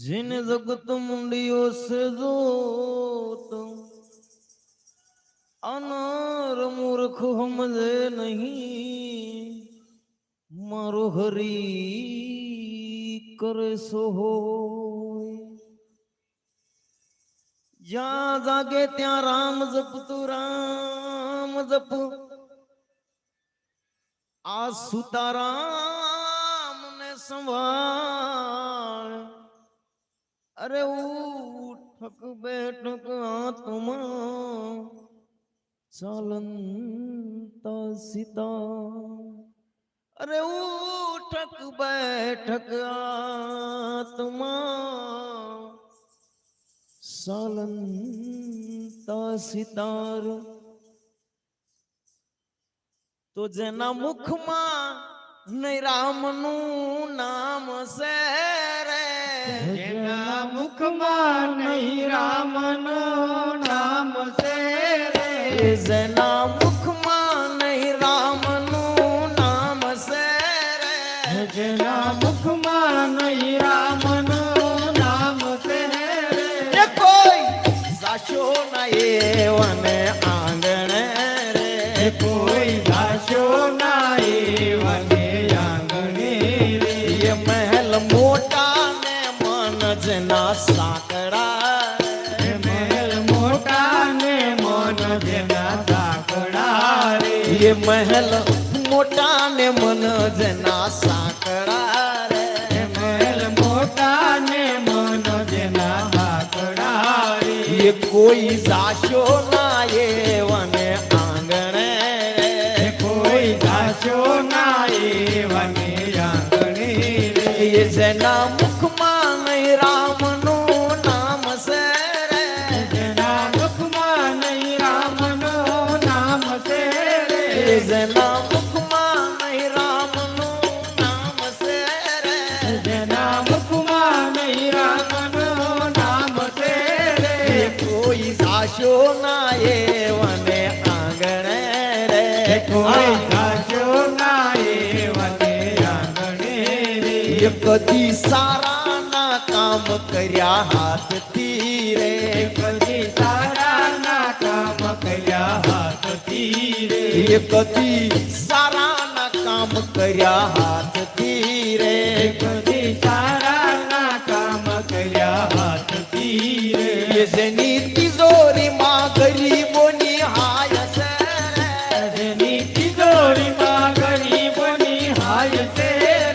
जिन जगत मुंडियों से जोत अनर मूर्ख हमजे नहीं मारो हरी करे सो हो. જ્યાં જાગે ત્યાં રામ જપ તું રામ જપ આ સુતારામ ને સંભાળ. અરે ઉઠક બેઠક આત્મા ચાલંતા સીતા. અરે ઉઠક બેઠક આત્મા ચાલંતા સિતાર. તો જેના મુખમાં નહીં રામનું નામ છે રે, જેના મુખમાં નહીં રામનું નામ છે રે, જેના મુખમાં નહીં રામનું નામ છે રે, જેના મુખમાં નહીં રામનું નામ છે રે, એ કોઈ સાચો ના એવને આંગણે રે, કોઈ દાશો ના એવને આંગણે રે, એ મહેલ મોટા ને મન જેના સાંકડા, મહેલ મોટા ને મન જેના સાંકડા રે, એ મહેલ મોટા ને મન જેના સાંકડા રે, મહેલ મોટા ને મન જેના સાંકડા રે, એ કોઈ જાશો ના એવને આંગણે રે, કોઈ દાશો ના એવને આંગણે રે, એ જેના મુખમાં નહીં રામનું નામ છે જેના મુખમાં નહીં રામનું નામ છે રે જેના મુખમાં નહીં રામનું નામ છે રે કોઈ સાશો ના એવને આંગણે રે કોઈ સાચો ના એવને આંગણે રે કદી સારા ના કામ કર્યા હાથથી રે કદી સારા ના કામ કર્યા હાથથી રે કદી સારા ના કામ કર્યા હાથથી રે કદી સારા ના કામ કર્યા હાથથી રે જેની તિજોરીમાં ગરીબોની હાય છે રે જેની તિજોરીમાં ગરીબોની હાય છે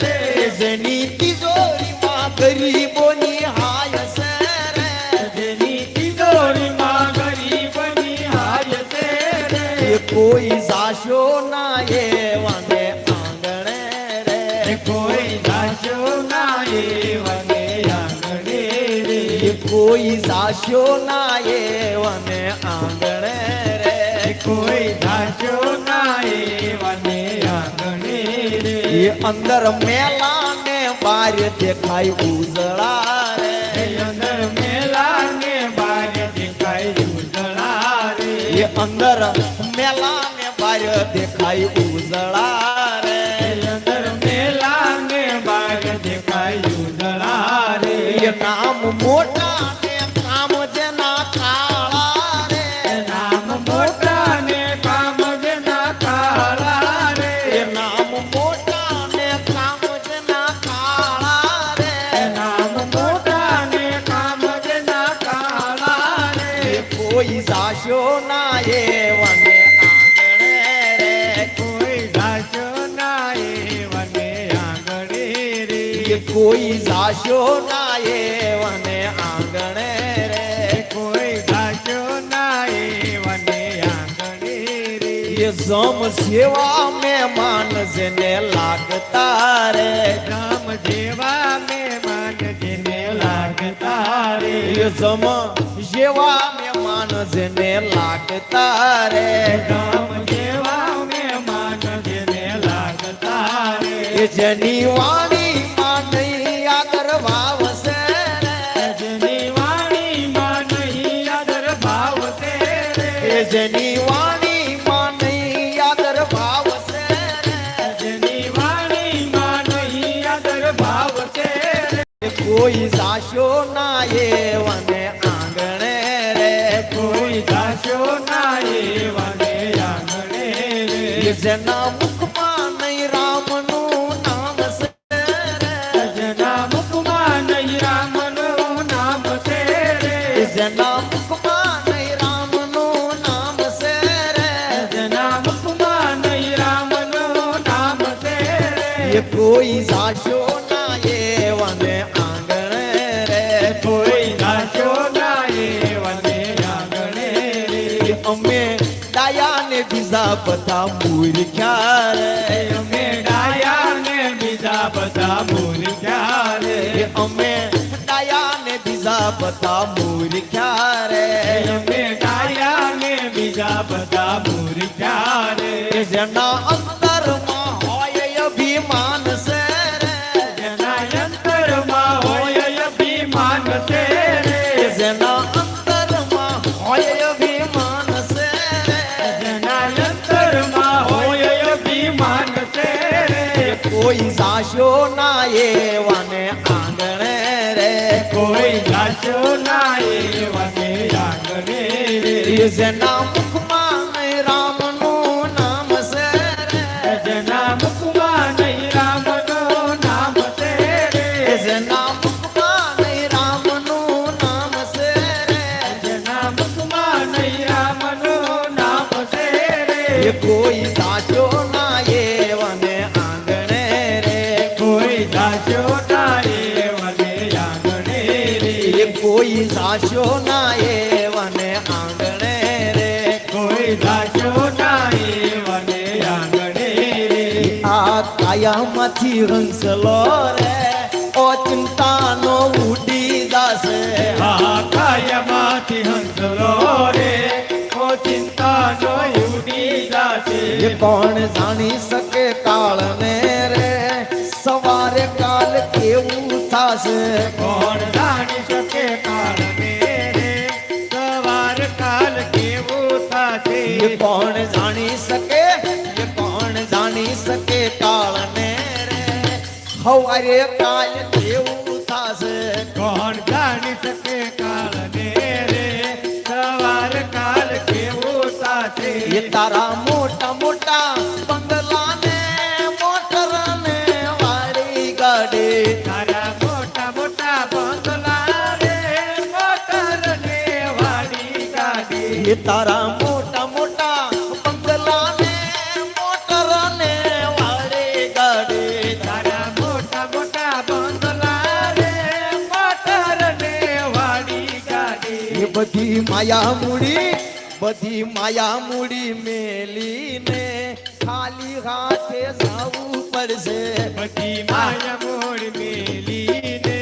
રે જેની તિજોરીમાં ગરીબોની હાય છે રે જેની તિજોરીમાં ગરીબોની હાય છે રે એ કોઈ જાશો ના એવાને આંગણે રે કોઈ જાશો ના એવને આંગણે રે એ કોઈ જાશો ના એવાને આંગણે રે કોઈ જાશો ના એવને આંગણે રે એ અંદર મેલા ને બાર દેખાય ઉજળા રે અંદર મેલા ને બાર દેખાય ઉજળા રે એ અંદર મેલા ને બાર દેખાય ઉજળા રે અંદર મેલા ને બાર દેખાય ઉજળા રે એ નામ મોટા ને કામ જેના કાળા રે નામ મોટા ને કામ જેના કાળા રે એ નામ મોટા ને કામ જેના કાળા રે નામ મોટા ને કામ જેના કાળા રે એ કોઈ જાશો ના એવને આંગણે રે કોઈ જાશો ના એવને આંગણે રે એ કોઈ જાશો ના એવને આંગણે રે કોઈ જાશો ના એવને આંગણે રે એ જમ સેવા મહેમાન જેને લાગતા રે રામ જેવા મહેમાન જેને લાગતા રે એ જમ સેવા મહેમાન જેને લાગતા રે રામ જેવા મહેમાન જેને લાગતા રે એ જેની વાણી માં નહીં આદર ભાવ છે રે જેની વાણીમાં નહીં આદર ભાવ છે રે એ જેની વાણી માં નહીં આદર ભાવ છે રે જેની વાણીમાં નહીં આદર ભાવ છે રે એ કોઈ જાશો ના એવને આંગણે રે કોઈ જાશો ના એવને આંગણે રે એ જેના મુખમાં નહીં રામનું નામ છે રે જેના મુખમાં નહીં રામનું નામ છે રે જેના મુખમાં નહીં રામનું નામ છે રે જેના મુખમાં નહીં રામનું નામ છે રે એ કોઈ જાશો ના એવને આંગણે રે કોઈ જાશો ના એવને આંગણે રે એ અમે ડાયા ને બીજા બધા મૂર્ખ્યા રે અમે ડાયા ને બીજા બધા મૂર્ખ્યા રે એ અમે ડાયા ને બીજા બધા મૂર્ખ્યા રે અમે ડાયા ને બીજા બધા મૂર્ખ્યા રે એ જેના અંતરમાં હોય અભિમાન છે રે જેના અંતરમાં હોય અભિમાન છે રે એ જેના અંતરમાં હોય અભિમાન છે રે જેના અંતરમાં હોય અભિમાન છે રે કોઈ જાશો ના એવાને આંગણે રે કોઈ જાશો ના એવને આંગણે રે એ જેના મુખમાં નહીં રામનું નામ છે રે જેના મુખમાં નહીં રામનું નામ છે રે એ જેના મુખમાં નહીં રામનું નામ છે રે જેના મુખમાં નહીં રામનું નામ છે રે એ કોઈ જાશો ના એવાને આંગણે રે કોઈ જાશો ના એવને આંગણે રે એ કોઈ જાશો ના એવાને આંગણે રે કોઈ જાશો ના એવને આંગણે રે આ કાયામાંથી હંસલો રે ઓ ચિંતાનો ઉડી જાશે આ કાયમાંથી હંસલો રે ઓ ચિંતા નો ઉડી જાશે કોણ જાણી શકે કાળને રે સવારે કાલ કેવું થશે કોણ જાણી શકે કાળને રે સવાર કાલ કેવું થશે એ કોણ જાણી શકે એ કોણ જાણી શકે કાળને રે સવારે કાલ કેવું થશે કોણ જાણી શકે કાળને રે સવાર કાલ કેવું થશે એ તારા મોટા મોટા બંગલાને મોટરને વાળી ગાડી તારા મોટા મોટા બંગલા રે મોટર ને વાડી ગાડી એ તારા મોટા મોટા બંગલાને મોટરને વાળી ગાડી તારા મોટા મોટા બંગલા રે મોટર ને વાડી ગાડી એ બધી માયા મૂડી મેલીને ખાલી હાથે જવું પડશે બધી માયા મોડ મેલીને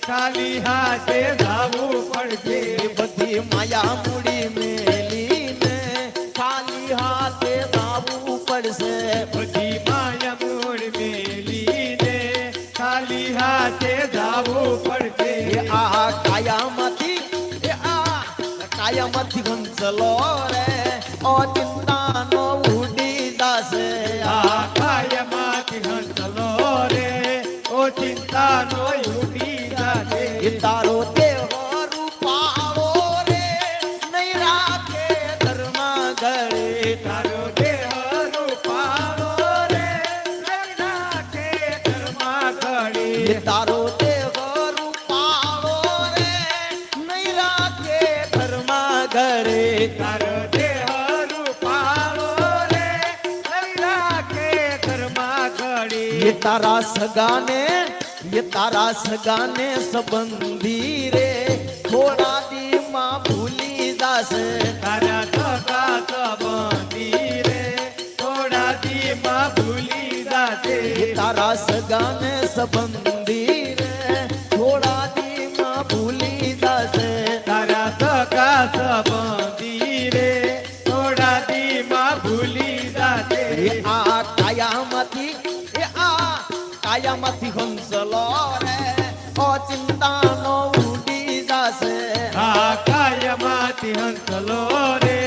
ખાલી હાથે જાવું પડશે એ બધી માયા મૂડી મેલીને ખાલી હાથે જવું પડશે બધી માયા મોડ મેલીને ખાલી હાથે જાવું પડશે એ આ કાયામાંથી હંસલો રે ઓ ચિંતાનો ઉડી દાસે આ કાયમાંથી હંસલો રે ઓ ચિંતાનો ઉડી જાશે એ તારો દેહો રૂપાળો રે નહીં રાખે ધર્મા ઘરે તારો દેહ રૂપાળો રે લઈ નાખે ઘરમાં ઘડી એ તારો દેહો રૂપાળો રે નહીં રાખે ધર્મા ઘરે તારો દેહ રૂપાળો રે લઈ નાખે ઘરમાં ઘડી એ તારા સગાને સંબંધી રે થોડા દીમાં ભૂલી જાશે તારા સગા સંબંધી રે થોડા દીમાં ભૂલી જાશે એ તારા સગાને સંબંધી રે થોડા દીમાં ભૂલી જાશે તારા સગા સંબંધી રે થોડા દીમાં ભૂલી જાશે એ આ કાયામાંથી હંસલો રે ઓ ચિંતાનો ઉડી જાશે આ કાયમાંથી હંસલો રે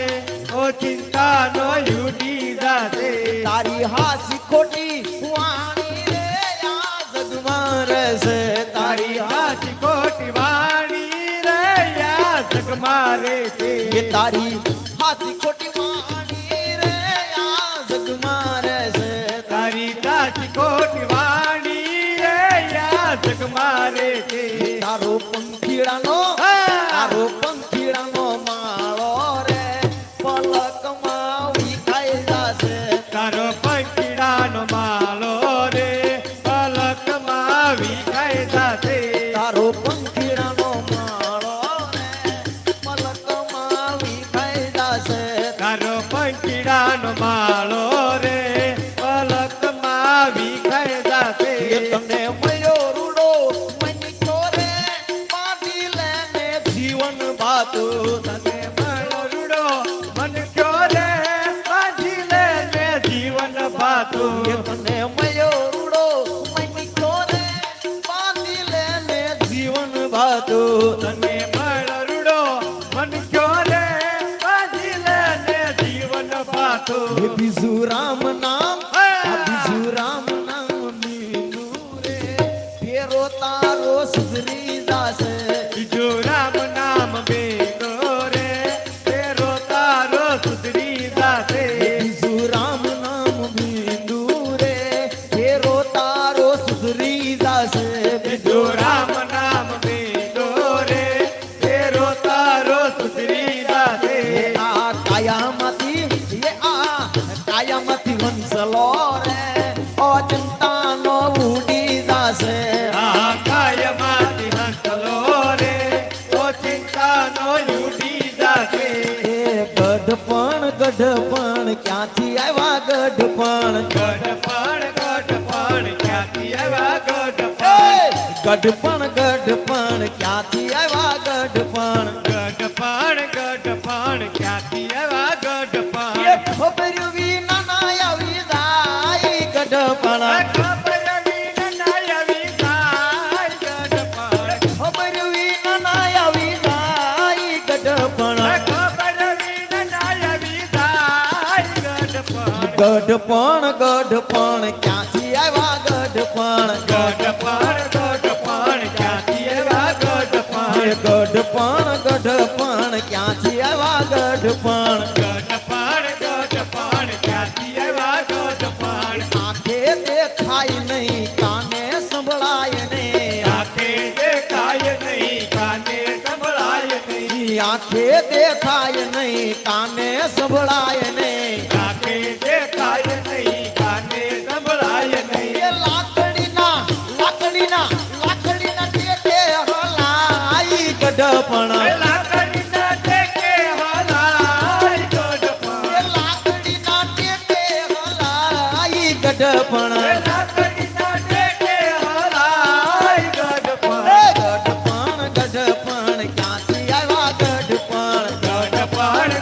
ઓ ચિંતાનો ઉડી જાશે તારી હાસી ખોટી વાણી રે આ જગમાં રહેશે તારી હાથી કોટી વાણી રે યા જગ મારે છે એ તારી હાસી ખોટી વાણી રે આ જગમાં રહેશે તારી હાથી કોટી વાણી રે યા જગ મારે છે તારો પંખીડાનો માળો રે પલકમાં વિખાઈ જાશે તારો પંખીડાનો માળો રે પલકમાં વિખાઈ જાશે તારો પંખીડાનો માળો રે પલકમાં વિખાઈ જાશે તારો પંખીડાનો માળો રે પલકમાં વિખાઈ જાશે એ તમને મળ્યો રૂડો મનકો રે પાટી લેને જીવન ભાતું તને મળો રૂડો મન ક્યો રે બાંધી લે ને જીવન ભાતું એ તને મળ્યો રૂડો મનકો રે પાટી લેને જીવન ભાતું તને મળો રૂડો મન ક્યો રે બાંધી લે ને જીવન ભાતું એ બીજું રામ નામ મીંડું રે ફેરો તારો સુધરી જાશે બીજો રામ નામ બેનો રે તેરો તારો સુધરી જાશે બીજું રામ નામ મીંડું રે ફેરો તારો સુધરી જાશે બીજો રામ નામ બેનો રે તેરો તારો સુધરી જાશે આ કાયામાંથી હંસલો રે ઓ ચિંતાનો ઉડી જાશે આ કાયમાંથી હંસલો રે ઓ ચિંતાનો ઉડી જાશે એ ગઢપણ ક્યાંથી આવ્યા ગઢપણ ગઢપણ ક્યાંથી આવ્યા ગઢપણ ગઢપણ ક્યાંથી આવ્યા ગઢપણ ગઢપણ ક્યાંથી આવ્યા ગઢપણ એ ખબર વિના ના ગઢપણ ખબર વિના ના આવી જાય ગઢપણ ખબર વિના ના આવી જાય ગઢપણ ખબર વિના ના આવી જાય ગઢપણ ગઢપણ ક્યાંથી આવ્યા ગઢપણ ગઢપણ ક્યાંથી આવ્યા ગઢપણ ગઢપણ ક્યાંથી આવ્યા ગઢપણ ગઢપણ ક્યાંથી આવ્યા ગઢપણ આંખે દેખાય નહીં કાને સંભળાય નહીં આંખે દેખાય નહીં કાને સંભળાય નહીં આંખે દેખાય નહીં કાને સંભળાય નહીં આંખે દેખાય નહીં કાને સંભળાય નહીં એ લાકડીના ટેકે હલાઈ ગઢપણ લાકડીના ટેકે હલાય ગઢપણ એ લાકડીના ટેકે હલાઈ ગઢપણ લાકડીના ટેકે હલાય ગઢપણ ગઢપણ ક્યાંથી આવ્યા ગઢપણ ગઢપણ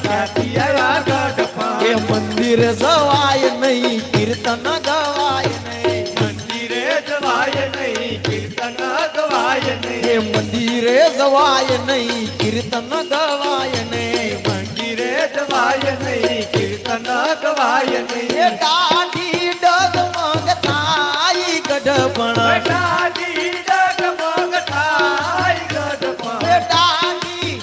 ક્યાંથી આવ્યા ગઢપણ એ મંદિર જવાય નહીં કીર્તન ગવાય નહીં મંદિરે જવાય નહીં કીર્તન ગવાય નહીં એ મંદિરે જવાય નહીં કીર્તન ગવાય નહીં મંદિરે જવાય નહીં કીર્તન ગવાય એ નહીં દાઢી ડગમગ થાય ગઢપણ દાઢી ડગમગ થાય ગઢપણ એ દાઢી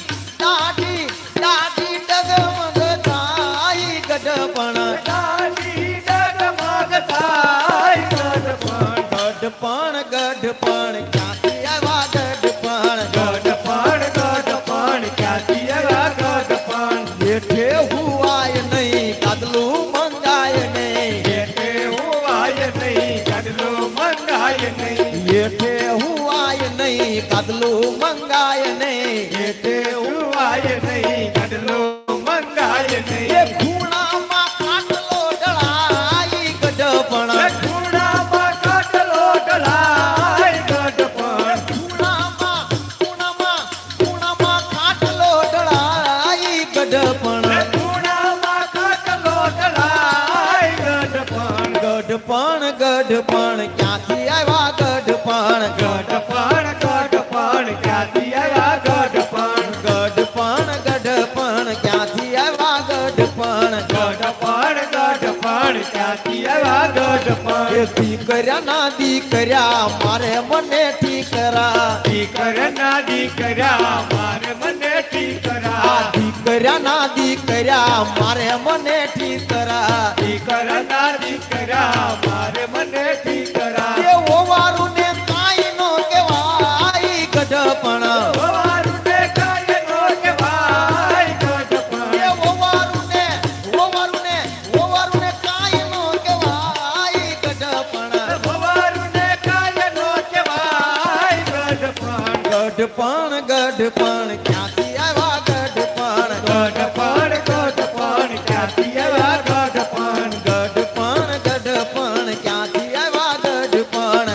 ડગમગ થાય ગઢપણ દાઢી ડગમગ થાય ગઢપણ ગઢપણ ક્યાંથી આવ્યા ગઢપણ ગઢપણ ક્યાંથી આવ્યા ગઢપણ જેઠે હુવાય નહીં કાદલું મંગાય નહીં જેઠે હોવાય નહીં કડલો મંગાય નહીં જેઠે હુવાય નહીં કાદલું મંગાય નહીં જેઠે હોવાય નહીં કડલો મંગાય એ નહીં ખૂણામાં ખાટલો ઢળાઈ ગઢપણ ખૂણામાં કાટલો ઢળાય ગઢપણ ખૂણામાં ખાટલો ઢળાઈ ગઢપણ ખૂણામાં કાટલો ઢળાય ગઢપણ ગઢપણ ક્યાંથી આવ્યા ગઢપણ ગઢપણ ક્યાંથી આવ્યા ગઢપણ ગઢપણ ક્યાંથી આવ્યા ગઢપણ ગઢપણ ક્યાંથી આવ્યા ગઢપણ એ દીકર્યા મારે મને ઠીકરા દીકરના દીકરા મારે મને ઠીકરા દીકર્યા મારે મને ઠીકરા દીકરના દીકરા મારે મને ઠીકરા એ ઓવારું ને કાંઈ નો કહેવાય ગઢપણ સવારું ને કાંઈ નો કહેવાય ગઢપણ એ ઓવારું ને કાંઈ નો કહેવાય ગઢપણ સવારું ને કાંઈ નો કહેવાય ગઢપણ ગઢપણ ક્યાંથી આવ્યા ગઢપણ ગઢપણ ક્યાંથી આવ્યા ગઢપણ ગઢપણ ક્યાંથી આવ્યા ગઢપણ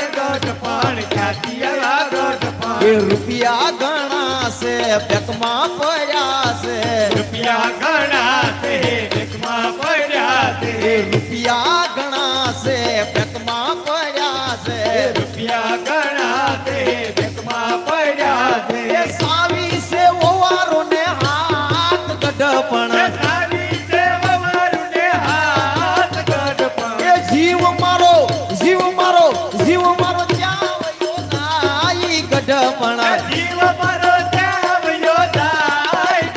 ગઢપણ ક્યાંથી આવ્યા ગઢપણ એ રૂપિયા ઘણા છે બેકમાં પડ્યા છે રૂપિયા ઘણા છે બેકમાં પડ્યા છે રૂપિયા ઘણા છે બેકમાં પડ્યા છે રૂપિયા ઘણા છે બેકમાં પડ્યા છે એ સાવી છે ઓવારો ને હાથ ગઢપણ સારી છે વવારું ને હાથ ગઢપણ એ જીવ મારો ત્યાં વયો જાય ગઢપણ જીવ મારો ત્યાં વયો જાય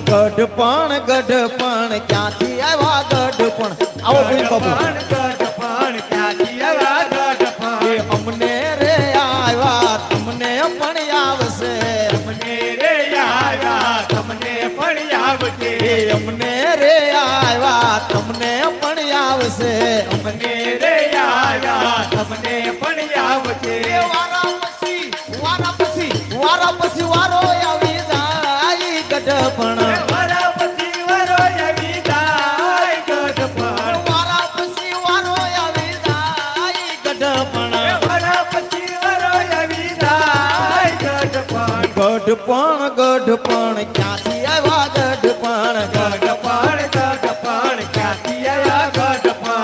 ગઢપણ ગઢપણ ક્યાંથી આવ્યા ગઢપણ આવો ભાઈ બાપુ ગઢપણ ક્યાંથી આવ્યા ગઢપણ એ અમને રે આવ્યા તમને પણ આવશે તમને રે આવ્યા તમને પણ આવશે એ અમને રે આવ્યા તમને પણ આવશે તમને રે આવ્યા તમને પણ આવશે એ વારા પછી વારો આવી જાય ગઢપણ વરા પછી વરો આવી જાય ગઢપણ વારા પછી વારો આવી જાય ગઢપણ વરા પછી વરો આવી જાય ગઢપણ ગઢપણ ક્યાંથી આવ્યા ગઢપણ ગઢપણ ક્યાંથી આવ્યા ગઢપણ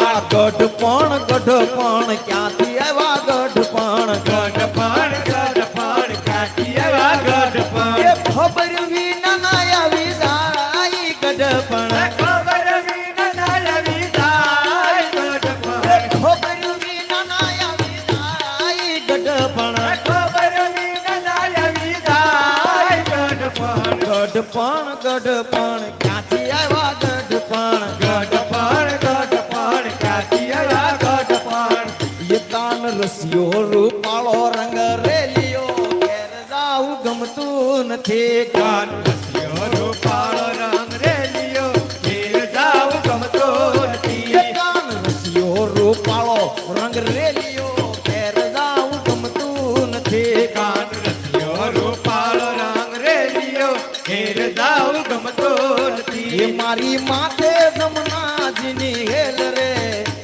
ગઢપણ ક્યાંથી આવ્યા ગઢપણ ગઢપણ ગઢપણ ક્યાંથી આવ્યા ગઢપણ એ ખબર વિના ના આવી જાય ગઢપણ ખબર વિના ના આવી જાય ગઢપણ ખબર વિના ના આવી જાય ગઢપણ ખબર વિના ના આવી જાય ગઢપણ ગઢપણ ગઢપણ ક્યાંથી આવ્યા ગઢપણ ગઢપણ ગઢપણ ક્યાંથી આવ્યા ગઢપણ એ કાન રસિયો રૂપાળો રંગ રેલિયો ઘેર જાવું ગમતું નથી કાન રસિયો રૂપાળો રંગ રેલિયો ઘેર જાવું ગમતો નથી એ કાન રસિયો રૂપાળો રંગ રેલિયો ઘેર જાવું ગમતું નથી કાન રસિયો રૂપાળો રંગ રેલિયો ઘેર જાવું ગમતો નથી એ મારી માથે જમનાજીની હેલ રે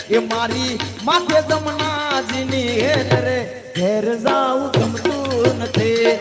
એ મારી માથે જમનાજીની હેલ રે ઘેર જાવું ગમતું નથી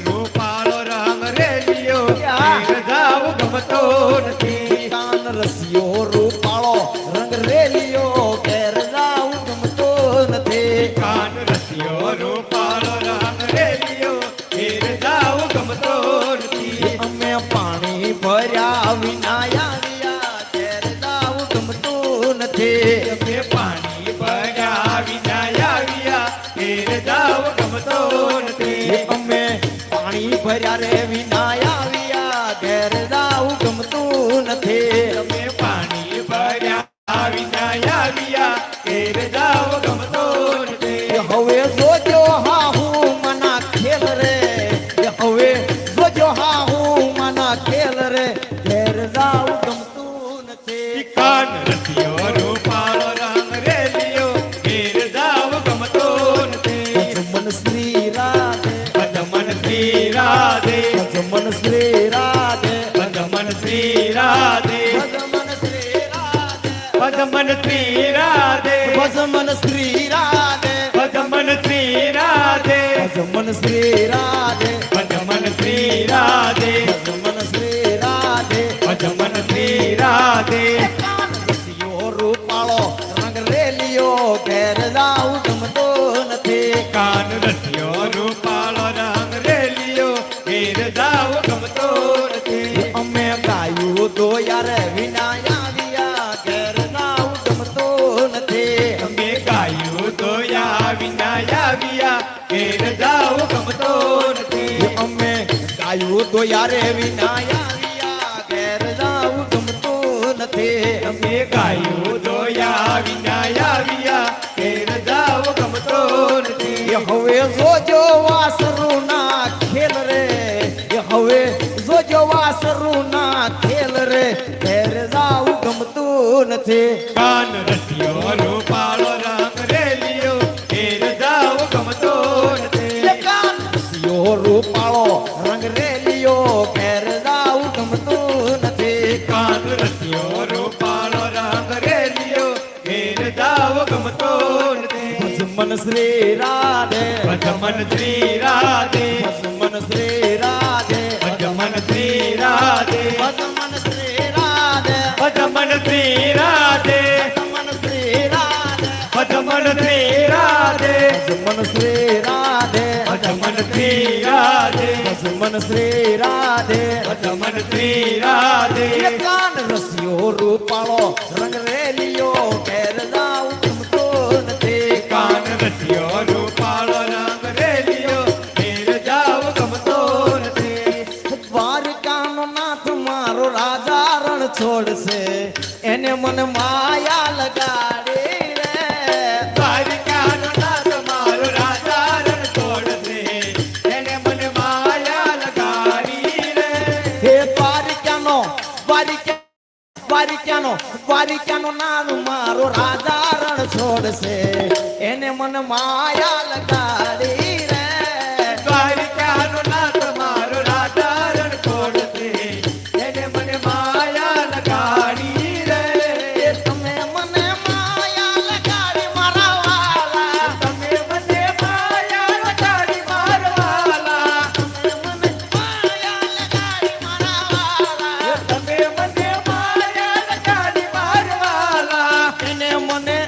રૂપાળો રંગ રેલિયો ઘેર જાવું ગમતો નથી કાન રસિયો રૂપાળો રંગ રેલિયો ઘેર જાવું ગમતો નથી કાન રસિયો રૂપાળો રંગ રેલિયો ઘેર જાવું ગમતો નથી અમે પાણી ભર્યા વિના આવ્યા ઘેર જાવું ગમતું નથી અમે પાણી ભર્યા વિના આવ્યા ઘેર જાવું ગમતો નથી અમે પાણી ભર્યા રે વિના આવ્યા ઘેર જાવું ગમતું નથી અમે પાણી ભર્યા વિના આવ્યા ઘેર જાવું ગમતો નથી હવે જોજો હા હું મના ખેલ રે હવે જોજો હા હું મના ખેલ રે ઘેર જાવું ગમતું નથી કાન રસિયો રૂપાળો રંગ રેલિયો ઘેર જાવું ગમતો નથી મન શ્રી રાધે ભજમન શ્રી રાધે મન શ્રી રાધે ભજમન શ્રી રાધે મન શ્રી રાધે ભજમન શ્રી રાધે મન શ્રી રાધે ભજમન શ્રી રાધે મન શ્રી રાધે ભજમન શ્રી રાધે મન શ્રી રાધે ભજમન શ્રી રાધે કાન રસિયો રૂપાળો રંગ રેલિયો ઘેર જાવું ગમતો નથી કાન રસિયો રૂપાળો રંગ રેલિયો ઘેર જાવું ગમતો નથી અમે ગાયું તો યાર વિના આવ્યા ઘેર જાવું ગમતો નથી અમે ગાયું દોયા વિના આવ્યા ઘેર જાવું ગમતો નથી અમે ગાયું તો યાર વિના આવ્યા ઘેર જાવું ગમતું નથી અમે ગાયું દોયા વિના આવ્યા ઘેર જાવું ગમતો નથી એ હવે જોજો વાસરું ના ખેલ રે એ હવે જોજો વાસરું ના ખેલ રે ઘેર જાવું ગમતું નથી કાન રસિયો રૂપાળો રંગ રેલિયો ઘેર જાવું ગમતો નથી કાન રસિયો રૂપાળો રંગ રેલિયો ઘેર જાવું ગમતું નથી કાન રસિયો રૂપાળો રંગ રેલિયો ઘેર જાવું ગમતો નથી મન શ્રી રાધે ભજમન શ્રી રાધે મન શ્રી રાધે ભજમન શ્રી રાધે મન શ્રી રાધે ભજમન શ્રી રાધે મન શ્રી રાધે ભજમન શ્રી રાધે મન શ્રી રાધે ભજમન શ્રી રાધે મન શ્રી રાધે ભજમન શ્રી રાધે એ કાન રસિયો રૂપાળો રંગ રેલિયો ઘેર જાવું ગમતો નથી કાન રસિયો રૂપાળો રંગ રેલિયો ઘેર જાવું ગમતો નથી દ્વારકાનો નાથ મારો રાજા રણ છોડશે એને મને માયા લગાડી રે દ્વારિકાનો નાથ મારો રાજા રણ છોડશે એને મને માયા લગાડી રે હે દ્વારિકાનો દ્વારિકાનો નાથ મારો રાજા રણ છોડશે એને મને માયા લગાડી રે દ્વારિકાનો નાથ મારો રાજા રણ છોડશે એને મને માયા લગાડી રે એ તમે મને માયા લગાડી મારા વાલા તમે મને માયા લગાડી મારવાલા તમે મને માયા લગાડી મારા વાલા તમે મને માયા લગાડી મારવાલા એને મને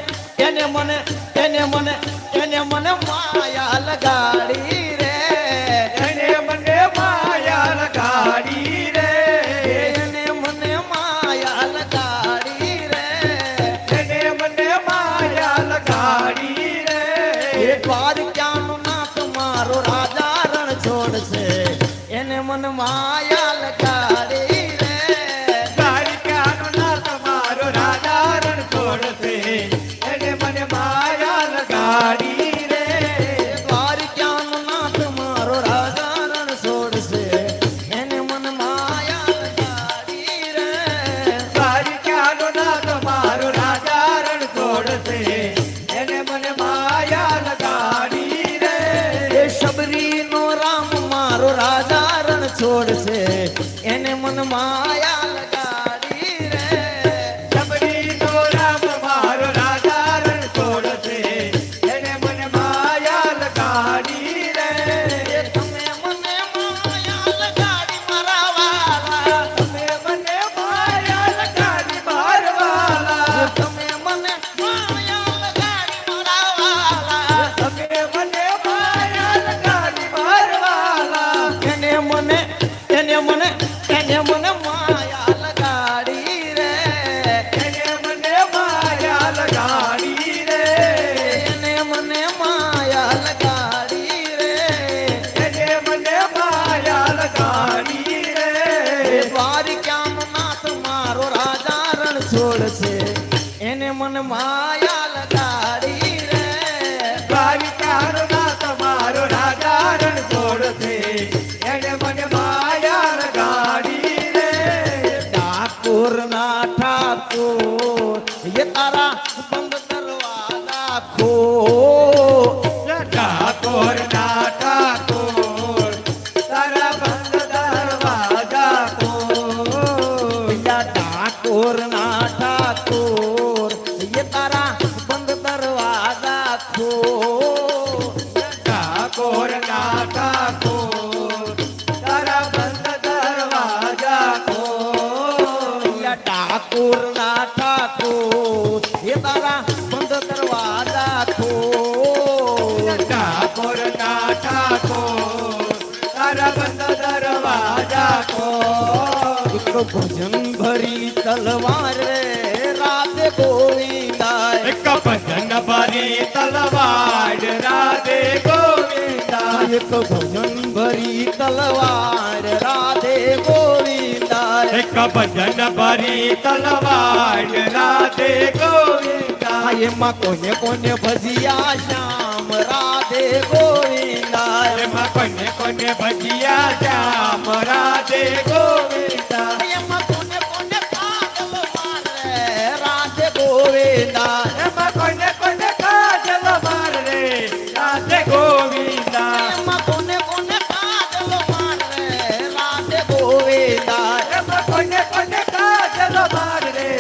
મને માયા લગાડી રે એને મને માયા લગાડી રે એને મને માયા લગાડી રે એને મને માયા લગાડી રે દ્વારિકાનો નાથ મારો રાજા રણ છોડશે એને મને માયા લગાડી રે દ્વારિકાનો નાથ મારો રાજા રણ છોડશે એને મને માયા લગાડી રે ઠાકોર ના ઠાકોર એ તારા બંધ દરવાજા ખોલ ઠાકોર ના ઠાકોર તારા બંધ દરવાજા ખોલ ઠાકોર ના ઠાકોર એ તારા બંધ દરવાજા ખોલ ઠાકોર ના ઠાકોર તારા બંધ દરવાજા ખોલ ઠાકોર ના ઠાકોર એ તારા બંધ દરવાજા ખોલ ઠાકોર ના ઠાકોર તારા બંધ દરવાજા ખોલ એક ભજન ભરી તલવાર રે રાધે ગોવિંદા એક ભજન ભરી તલવાર રાધે ગોવિંદા એક ભજન ભરી તલવાર રાધે ગોવિંદા એક ભજન ભરી તલવાર રાધે ગોવિંદા એમાં કોને કોને ભજિયા શ્યામ રાધે ગોવિંદા એમાં કોને કોને ભજિયા શ્યામ રાધે ગોવિંદા એમાં કોને કોને કાજલ મારે રાધે ગોવિંદા એમાં કોને કોને કાજલ માર રે રાધે ગોવિંદા એમાં કોને કોને કાજલ મારે રાધે ગોવિંદા એમાં કોને કોને કાજલ માર રે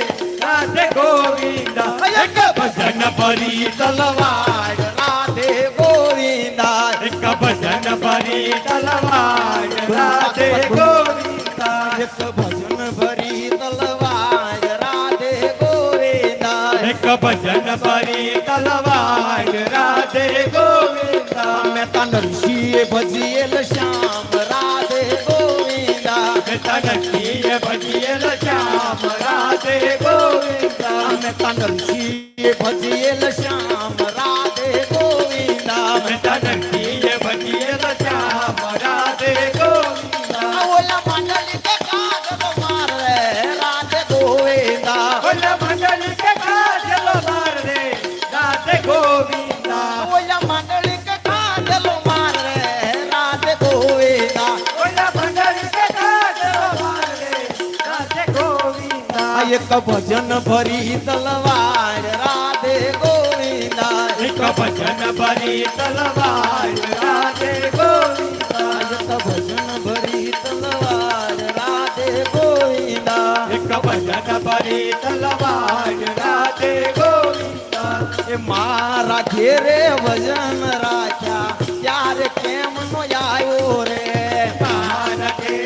રાધે ગોવિંદા એક ભજન ભરી તલવાર રાધે ગોવિંદા એક ભજન ભરી તલવાર રાધે ગોવિંદા એક ભજન ભરી તલવાર રાધે ગોવિંદા એક ભજન ભરી તલવાર રાધે ગોવિંદા મેં તનરસિંહ ભજિયેલ શ્યામ રાધે ગોવિંદા તનકીય ભજિયેલ શ્યામ રાધે ગોવિંદા મેં તનરસિંહ ભજિયેલ શ્યામ રાધે ગોવિંદા તનકીય ભજિયેલ શ્યામ રાધે ગોવિંદા ઓલા મંડળી કે કાજલ મારે રાધે ગોવિંદા ઓલા મંડળી કે કાજલ માર રે રાધે ગોવિંદા ઓલા મંડળી કે કાજલ મારે રાધે ગોવિંદા ઓલા મંડળી કે કાજલ માર રે રાધે ગોવિંદા એક ભજન ભરી તલવાર રાધે ગોવિંદા એક ભજન ભરી તલવાર રાધે ગોવિંદા એક ભજન ભરી તલવાર રાધે ગોવિંદા એક ભજન ભરી તલવાર રાધે ગોવિંદા એ મારા ઘેરે ભજન રાખ્યા ત્યારે કેમ નો આવ્યો રે મારા કે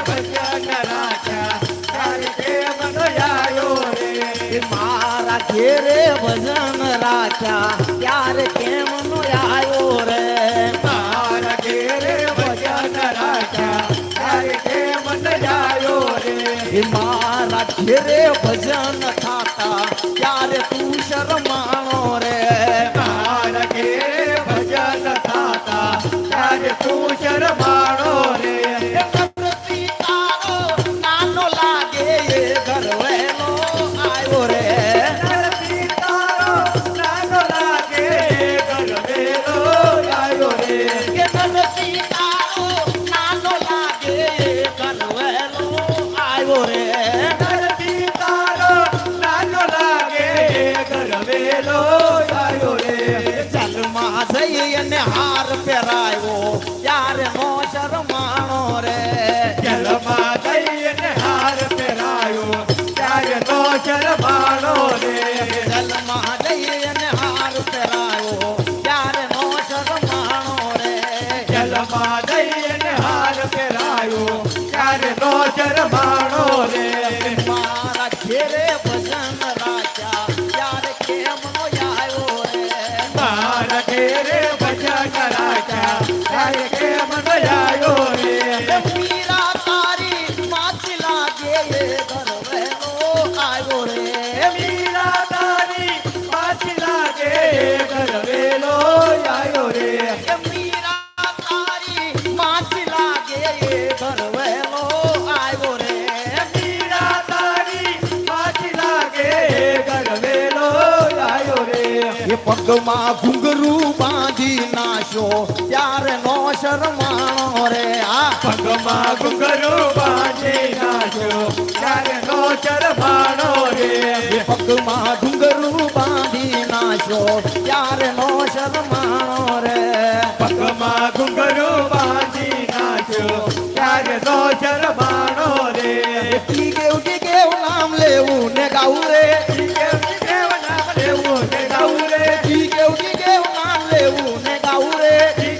ભજન રાખ્યા તારે કેમ ન આયો રે એ મારા ઘેરે ભજન રાખ્યા ત્યારે કેમ નો આવ્યો રે મારા ઘેરે ભજન રાખ્યા તારે કેમ ન આયો રે એ મારા ઘેરે ભજન થાતા ત્યારે તું શરમાણો રે મારા ઘેરે ભજન થાતા તારે તું શરમાણો રે તારો નાનો લાગે એ ઘરવેલો આવ્યો રે ધરતી તારો નાનો લાગે ગરવેલો આવ્યો રે કે ધરતી તારો નાનો લાગે એ ઘરવેલો આવ્યો રે ધરતી તારો નાનો લાગે ગરવેલો એ ઘરવેલો આવ્યો રે મીરા તારી પાછી લાગે ઘરવેલો આવ્યો રે એ મીરા તારી માછી લાગે એ ઘરવેલો આવ્યો રે મીરા તારી પાછી લાગે ઘરવેલો આવ્યો રે એ પગમાં ઘુંઘરું બાંધી નાશો ત્યારે નો શરમાણો રે આ પગમાં ઘુંઘરું બાંધી નાખ્યો ત્યારે નો ચરભાણો રે એ પગમાં ઘુંઘરું બાંધી નાશો ત્યારે નો શરમાણો રે પગમાં ઘુંઘરું બાંધી નાખ્યો ત્યારે નો ચરભાણો રે ટી કેવ નામ લેવું ને ગાવું રે કેવ કેવ નામ લેવું ને ગાવું રે ટી કેવ નામ લેવું ને ગાવું રે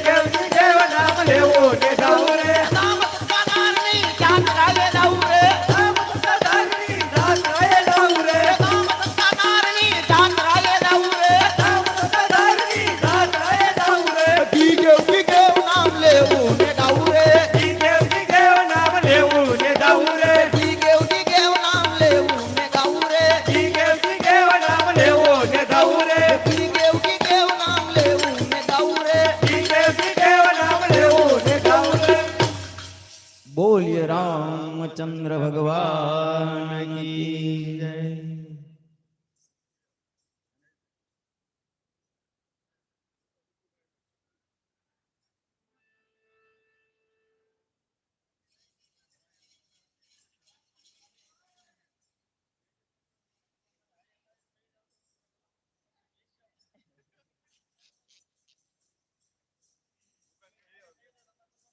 કેવ કેવ નામ લેવું ને ગાવું રે નામ સદારની જાત્રાએ જાવું રે નામ સદાની જાત્રાએ જાવું રે નામ સદારની જાત્રાએ જાવું રે નામ સદાની જાત્રાએ જાવું રે ટી કેવ નામ લેવું ને ગાવું રે કેવ કેવ નામ લેવું ને ગાવું રે ટી કેવ નામ લેવું ને ગાવું રે કેવ કેવ નામ લેવું ને ગાવું રે ટી કેવ નામ લેવું ને ગાવું રે કેવ કેવ નામ લેવું ને ગાવું રે બોલીએ રામચંદ્ર ભગવાન કી જય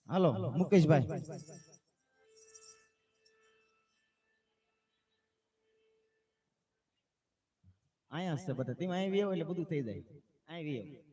હાલો મુકેશભાઈ અહીંયા છે બધા તમે અહીં એટલે બધું થઈ જાય અહીં